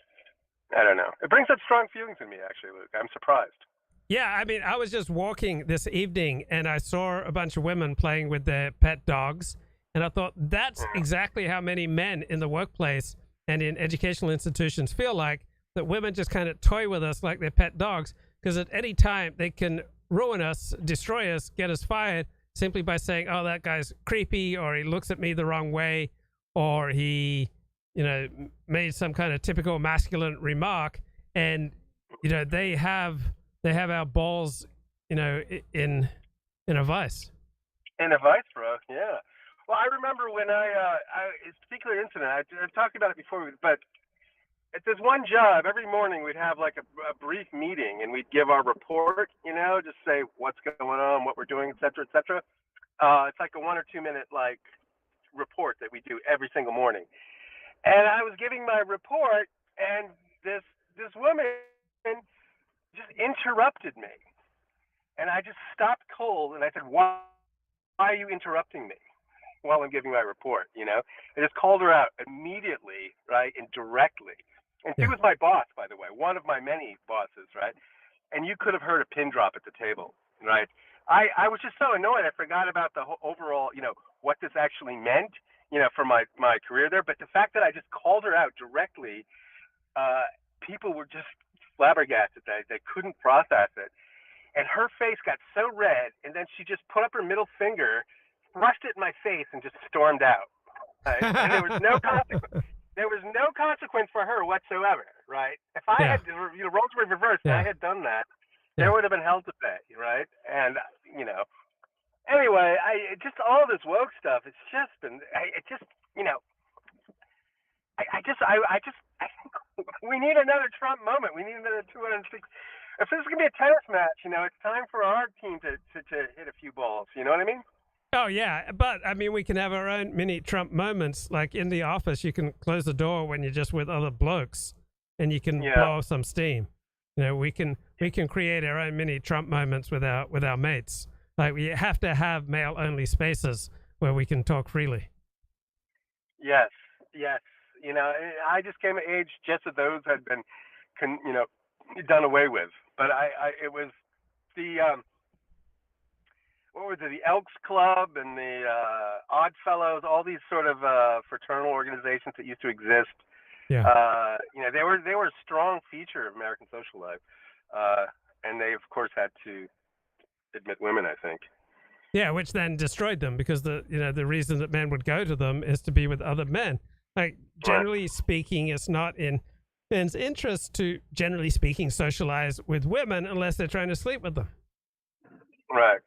I don't know. It brings up strong feelings in me, actually, Luke. I'm surprised. Yeah, I mean, I was just walking this evening, and I saw a bunch of women playing with their pet dogs, and I thought that's exactly how many men in the workplace and in educational institutions feel like, that women just kind of toy with us like they're pet dogs, because at any time they can ruin us, destroy us, get us fired simply by saying, oh, that guy's creepy, or he looks at me the wrong way, or he, made some kind of typical masculine remark, and, they have our balls, in a vice. In a vice, bro. Yeah. Well, I remember when it's a particular incident. I've talked about it before, but at this one job, every morning we'd have like a brief meeting, and we'd give our report, just say what's going on, what we're doing, et cetera, et cetera. It's like a 1 or 2 minute report that we do every single morning. And I was giving my report, and this woman just interrupted me, and I just stopped cold, and I said, why are you interrupting me while I'm giving my report? I just called her out immediately, right, and directly. And she was my boss, by the way, one of my many bosses, right? And you could have heard a pin drop at the table, right? I was just so annoyed, I forgot about the whole overall, what this actually meant, for my career there. But the fact that I just called her out directly, people were just flabbergasted. They couldn't process it. And her face got so red, and then she just put up her middle finger, thrust it in my face, and just stormed out. Right? And there was no consequence. There was no consequence for her whatsoever, right? If I had, roles were reversed, and I had done that, there would have been hell to pay, right? And anyway, just all this woke stuff. It's just been, I think we need another Trump moment. We need another 206. If this is gonna be a tennis match, it's time for our team to hit a few balls. You know what I mean? Oh, yeah. But, I mean, we can have our own mini Trump moments. Like in the office, you can close the door when you're just with other blokes, and you can blow off some steam. We can create our own mini Trump moments with our mates. Like, we have to have male-only spaces where we can talk freely. Yes. I just came of age just as those had been, done away with. But it was the... what was it, the Elks Club and the Odd Fellows, all these sort of fraternal organizations that used to exist. Yeah. They were a strong feature of American social life, and they of course had to admit women, I think. Yeah, which then destroyed them, because the reason that men would go to them is to be with other men. Like, generally speaking, it's not in men's interest to, generally speaking, socialize with women unless they're trying to sleep with them. Right.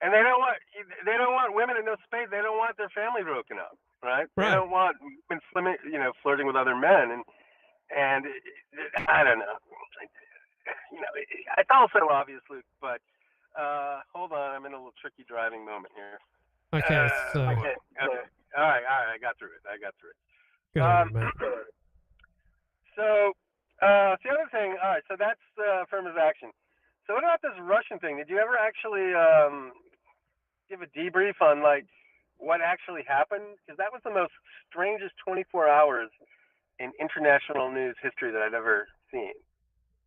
And they don't want women in those spaces. They don't want their family broken up, right? They don't want women flirting with other men, and I don't know. It's also obvious, Luke, but hold on, I'm in a little tricky driving moment here. Okay. Okay. All right. I got through it. Good on you, mate. So the other thing. All right. So that's affirmative action. So what about this Russian thing? Did you ever actually give a debrief on what actually happened? Because that was the most strangest 24 hours in international news history that I've ever seen.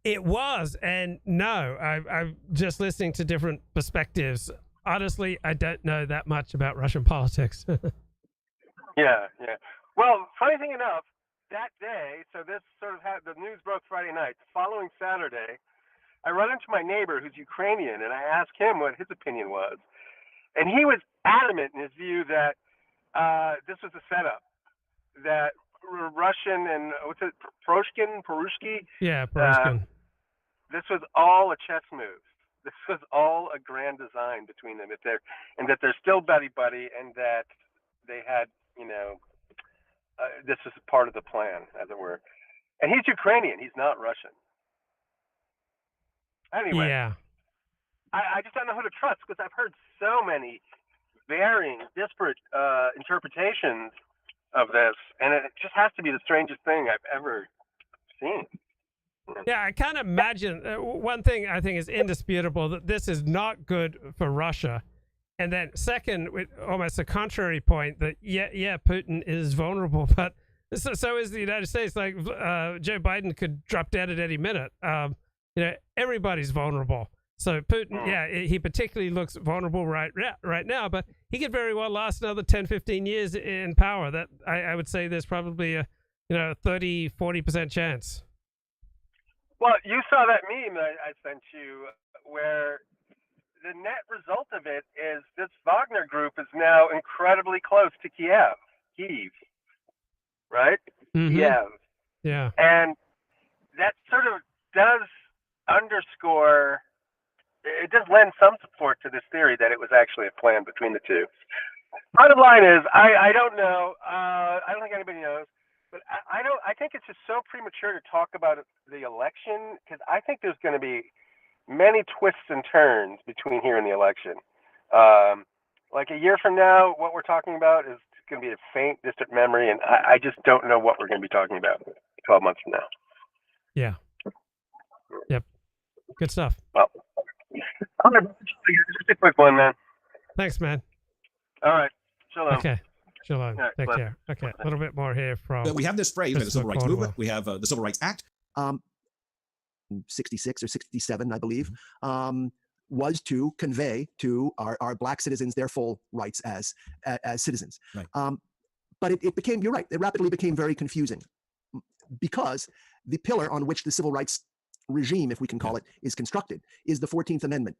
It was, and no, I'm just listening to different perspectives. Honestly, I don't know that much about Russian politics. Yeah. Well, funny thing enough, that day, so this sort of had the news broke Friday night. The following Saturday, I run into my neighbor who's Ukrainian, and I asked him what his opinion was, and he was adamant in his view that this was a setup, that Russian and what's it, Perushki? Yeah, Pushkin. This was all a chess move. This was all a grand design between them. And that they're still buddy, and that they had, this is part of the plan, as it were. And he's Ukrainian. He's not Russian. Anyway, yeah. I just don't know who to trust because I've heard so many varying, disparate interpretations of this, and it just has to be the strangest thing I've ever seen. Yeah, I can't imagine. One thing I think is indisputable, that this is not good for Russia. And then second, with almost a contrary point, that yeah, Putin is vulnerable, but so is the United States. Like Joe Biden could drop dead at any minute. Everybody's vulnerable. So Putin, he particularly looks vulnerable right now, but he could very well last another 10, 15 years in power. That I would say there's probably a 30, 40% chance. Well, you saw that meme that I sent you where the net result of it is this Wagner group is now incredibly close to Kiev, right? Mm-hmm. Kiev. Yeah. And that sort of does underscore, it does lend some support to this theory that it was actually a plan between the two. Bottom line is, I don't know. I don't think anybody knows. But I think it's just so premature to talk about the election because I think there's going to be many twists and turns between here and the election. Like a year from now, what we're talking about is going to be a faint, distant memory, and I just don't know what we're going to be talking about 12 months from now. Yeah. Yep. Good stuff. Well, just a quick one, man. Thanks, man. All right. Shalom. Okay. Shalom. Right, Take care. Okay. A little bit more here from. But we have this phrase, the Civil Rights Caldwell. Movement. We have the Civil Rights Act. 66 or 67, I believe, was to convey to our black citizens their full rights as citizens. Right. But it became, you're right, it rapidly became very confusing because the pillar on which the civil rights regime, if we can call it, is constructed is the 14th Amendment.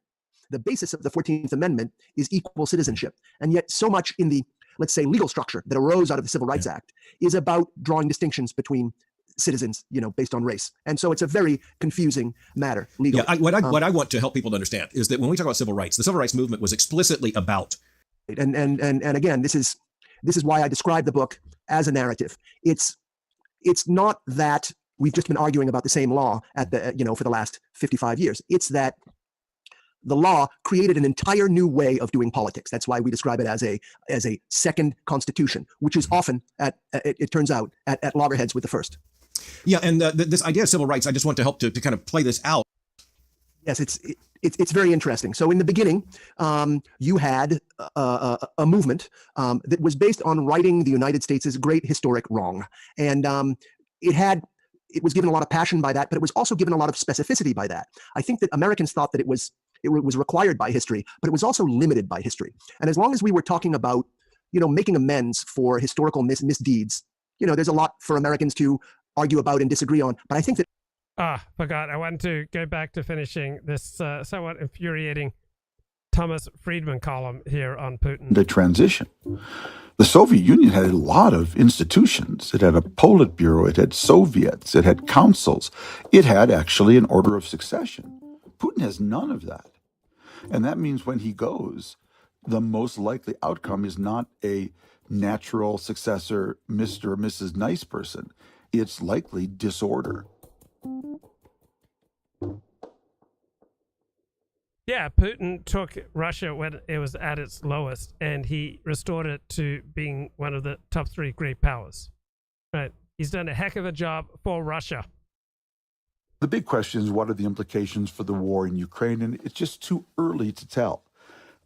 The basis of the 14th Amendment is equal citizenship. And yet so much in the, let's say, legal structure that arose out of the Civil Rights Act is about drawing distinctions between citizens, based on race. And so it's a very confusing matter legally. Yeah, what I want to help people to understand is that when we talk about civil rights, the Civil Rights Movement was explicitly about. And again, this is why I describe the book as a narrative. It's not that we've just been arguing about the same law for the last 55 years. It's that the law created an entire new way of doing politics. That's why we describe it as a second constitution, which is often it turns out at loggerheads with the first. Yeah, and this idea of civil rights, I just want to help to kind of play this out. Yes, it's very interesting. So in the beginning, you had a movement that was based on righting the United States' great historic wrong, and it was given a lot of passion by that, but it was also given a lot of specificity by that. I think that Americans thought that it was required by history, but it was also limited by history. And as long as we were talking about, making amends for historical misdeeds, there's a lot for Americans to argue about and disagree on. But I think that forgot. I wanted to go back to finishing this somewhat infuriating Thomas Friedman column here on Putin. The transition. The Soviet Union had a lot of institutions. It had a Politburo, it had Soviets, it had councils. It had actually an order of succession. Putin has none of that. And that means when he goes, the most likely outcome is not a natural successor, Mr. or Mrs. Nice Person. It's likely disorder. Yeah, Putin took Russia when it was at its lowest, and he restored it to being one of the top three great powers. Right? He's done a heck of a job for Russia. The big question is, what are the implications for the war in Ukraine? And it's just too early to tell.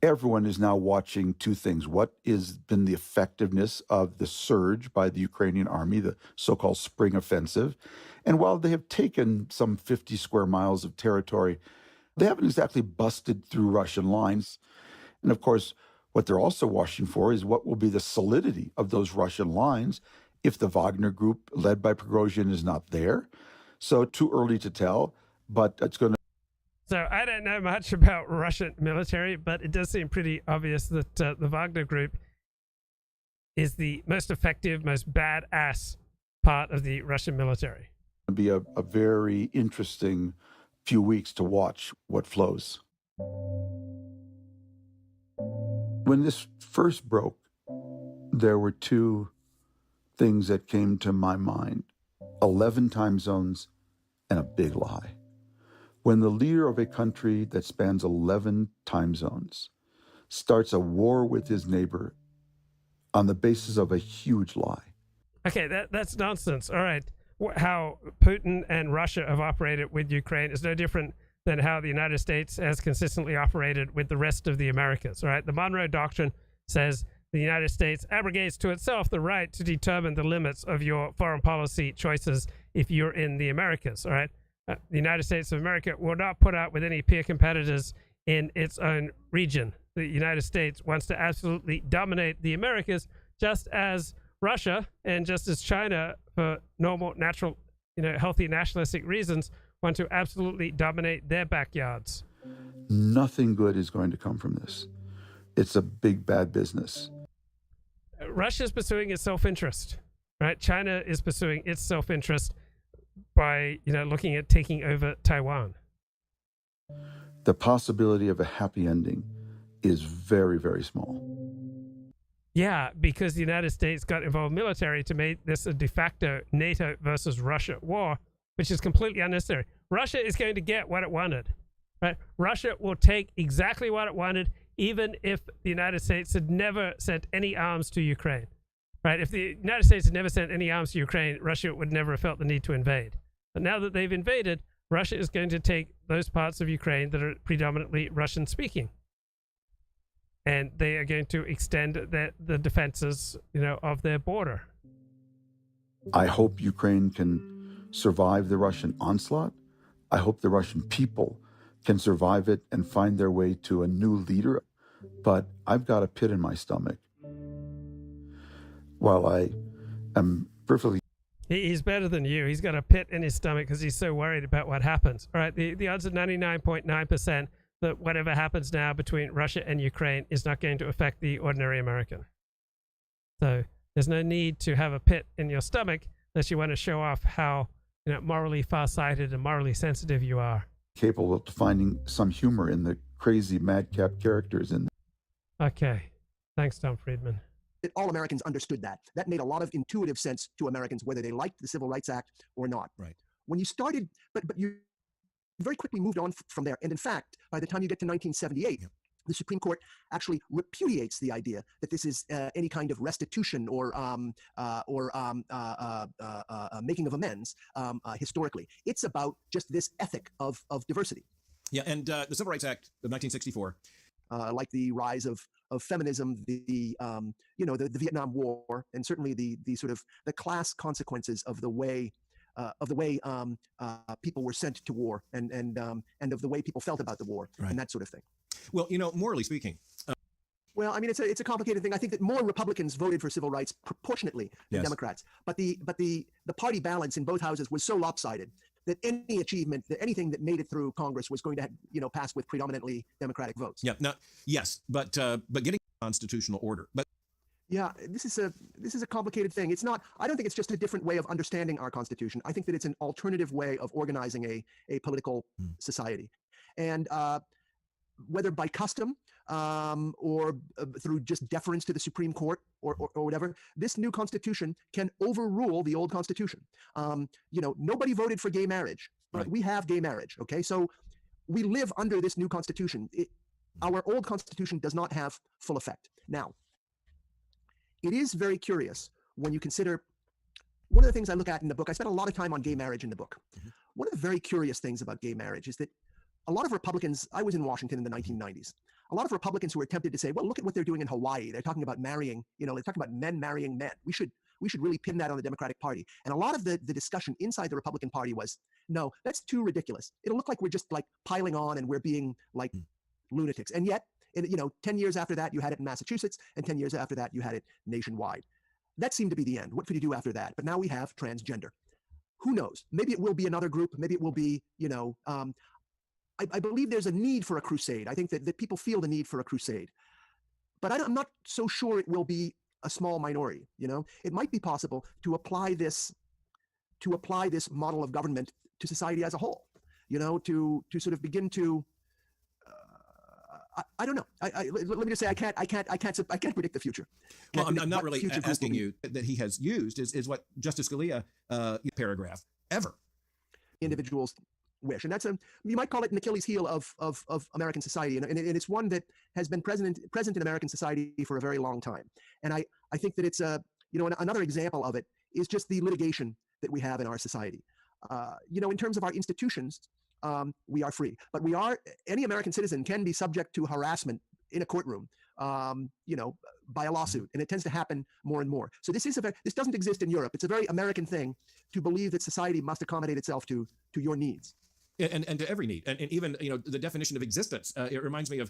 everyone is now watching two things. What has been the effectiveness of the surge by the Ukrainian army, the so-called spring offensive? And while they have taken some 50 square miles of territory, they haven't exactly busted through Russian lines. And of course, what they're also watching for is what will be the solidity of those Russian lines if the Wagner group led by Prigozhin is not there. So too early to tell, but it's going to. So I don't know much about Russian military, but it does seem pretty obvious that the Wagner group is the most effective, most badass part of the Russian military. It'll be a very interesting few weeks to watch what flows. When this first broke, there were two things that came to my mind: 11 time zones and a big lie. When the leader of a country that spans 11 time zones starts a war with his neighbor on the basis of a huge lie. Okay, that's nonsense. All right. How Putin and Russia have operated with Ukraine is no different than how the United States has consistently operated with the rest of the Americas. All right. The Monroe Doctrine says the United States abrogates to itself the right to determine the limits of your foreign policy choices if you're in the Americas. All right. The United States of America will not put up with any peer competitors in its own region. The United States wants to absolutely dominate the Americas, just as Russia and just as China, for normal, natural, healthy nationalistic reasons, want to absolutely dominate their backyards. Nothing good is going to come from this. It's a big, bad business. Russia's pursuing its self-interest, right? China is pursuing its self-interest by, looking at taking over Taiwan. The possibility of a happy ending is very, very small. Yeah, because the United States got involved military to make this a de facto NATO versus Russia war, which is completely unnecessary. Russia is going to get what it wanted, right? Russia will take exactly what it wanted, even if the United States had never sent any arms to Ukraine, right? If the United States had never sent any arms to Ukraine, Russia would never have felt the need to invade. But now that they've invaded, Russia is going to take those parts of Ukraine that are predominantly Russian-speaking, and they are going to extend the defenses, of their border. I hope Ukraine can survive the Russian onslaught. I hope the Russian people can survive it and find their way to a new leader. But I've got a pit in my stomach. While I am perfectly... He's better than you. He's got a pit in his stomach because he's so worried about what happens. All right, the odds are 99.9% that whatever happens now between Russia and Ukraine is not going to affect the ordinary American. So there's no need to have a pit in your stomach unless you want to show off how morally far-sighted and morally sensitive you are. Capable of finding some humor in the crazy madcap characters in there. Okay. Thanks, Tom Friedman. All Americans understood that. That made a lot of intuitive sense to Americans, whether they liked the Civil Rights Act or not. Right. When you started, but you very quickly moved on from there. And in fact, by the time you get to 1978, the Supreme Court actually repudiates the idea that this is any kind of restitution or making of amends historically. It's about just this ethic of diversity. Yeah, and the Civil Rights Act of 1964. Like the rise of feminism, the Vietnam War, and certainly the sort of the class consequences of the way people were sent to war, and of the way people felt about the war, and that sort of thing. Well, morally speaking. Well, I mean, it's a complicated thing. I think that more Republicans voted for civil rights proportionately than Democrats, but the party balance in both houses was so lopsided that any achievement, that anything that made it through Congress was going to, pass with predominantly Democratic votes. Yeah. Now, yes, but getting constitutional order, but. Yeah, this is a complicated thing. It's not. I don't think it's just a different way of understanding our Constitution. I think that it's an alternative way of organizing a political society, and whether by custom or through just deference to the Supreme Court or whatever, this new Constitution can overrule the old Constitution. Nobody voted for gay marriage, but we have gay marriage. Okay, so we live under this new Constitution. Our old Constitution does not have full effect now. It is very curious when you consider, one of the things I look at in the book, I spent a lot of time on gay marriage in the book. One of the very curious things about gay marriage is that a lot of Republicans, I was in Washington in the 1990s, a lot of Republicans who are tempted to say, well, look at what they're doing in Hawaii. They're talking about marrying, they're talking about men marrying men. We should really pin that on the Democratic Party. And a lot of the discussion inside the Republican Party was, no, that's too ridiculous. It'll look like we're just like piling on and we're being like lunatics. And yet, 10 years after that, you had it in Massachusetts, and 10 years after that, you had it nationwide. That seemed to be the end. What could you do after that? But now we have transgender. Who knows? Maybe it will be another group. Maybe it will be, I believe there's a need for a crusade. I think that people feel the need for a crusade. But I'm not so sure it will be a small minority. It might be possible to apply this model of government to society as a whole, to sort of begin to, I don't know. Let me just say, I can't predict the future. Well, I'm not really asking you that he has used is what Justice Scalia paragraph ever. Individuals wish, and that's you might call it an Achilles heel of American society, and it's one that has been present in American society for a very long time. And I think that it's another example of it is just the litigation that we have in our society. In terms of our institutions, we are free, but any American citizen can be subject to harassment in a courtroom, by a lawsuit, and it tends to happen more and more. So this doesn't exist in Europe. It's a very American thing to believe that society must accommodate itself to your needs. And to every need, and even the definition of existence. It reminds me of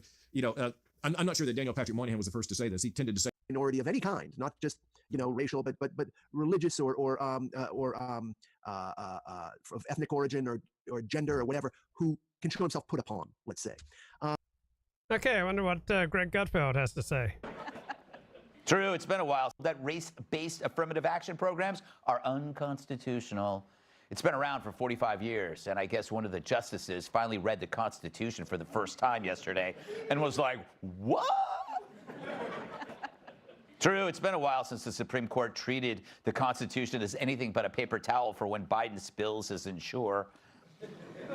I'm not sure that Daniel Patrick Moynihan was the first to say this. He tended to say minority of any kind, not just racial, but religious or of ethnic origin or gender or whatever, who can show himself put upon. Let's say. Okay, I wonder what Greg Gutfeld has to say. True, it's been a while. That race-based affirmative action programs are unconstitutional. It's been around for 45 years, and I guess one of the justices finally read the Constitution for the first time yesterday and was like, what? True, it's been a while since the Supreme Court treated the Constitution as anything but a paper towel for when Biden spills his Ensure.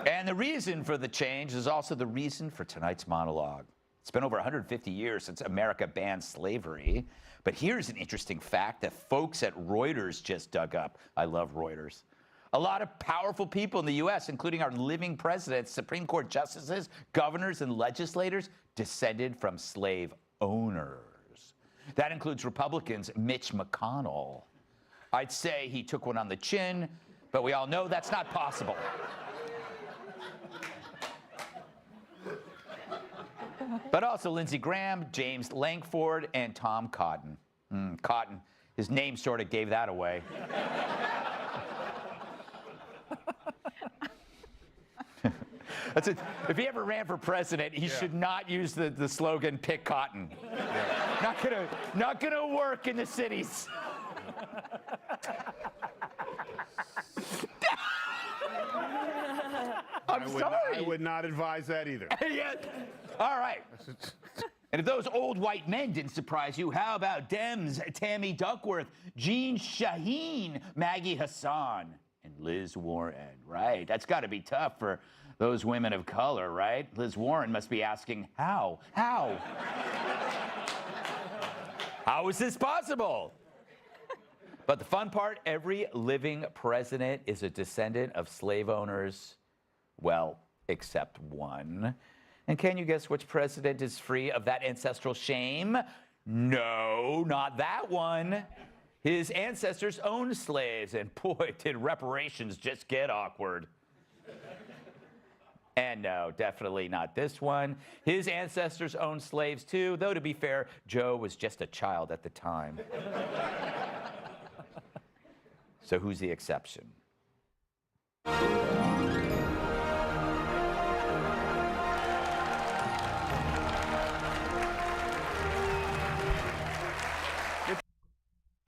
And the reason for the change is also the reason for tonight's monologue. It's been over 150 years since America banned slavery. But here's an interesting fact that folks at Reuters just dug up. I love Reuters. A lot of powerful people in the U.S., including our living presidents, Supreme Court justices, governors, and legislators, descended from slave owners. That includes Republicans Mitch McConnell. I'd say he took one on the chin, but we all know that's not possible. But also Lindsey Graham, James Lankford, and Tom Cotton. Cotton, his name sort of gave that away. That's it. If he ever ran for president, he should not use the slogan "Pick Cotton." Not gonna work in the cities. I would not advise that either. Yeah. All right. And if those old white men didn't surprise you, how about Dems, Tammy Duckworth, Jean Shaheen, Maggie Hassan, and Liz Warren? Right. That's got to be tough for those women of color, right? Liz Warren must be asking, how? How is this possible? But the fun part, every living president is a descendant of slave owners. Well, except one. And can you guess which president is free of that ancestral shame? No, not that one. His ancestors owned slaves, and boy, did reparations just get awkward. And no, definitely not this one. His ancestors owned slaves too, though to be fair, Joe was just a child at the time. So who's the exception?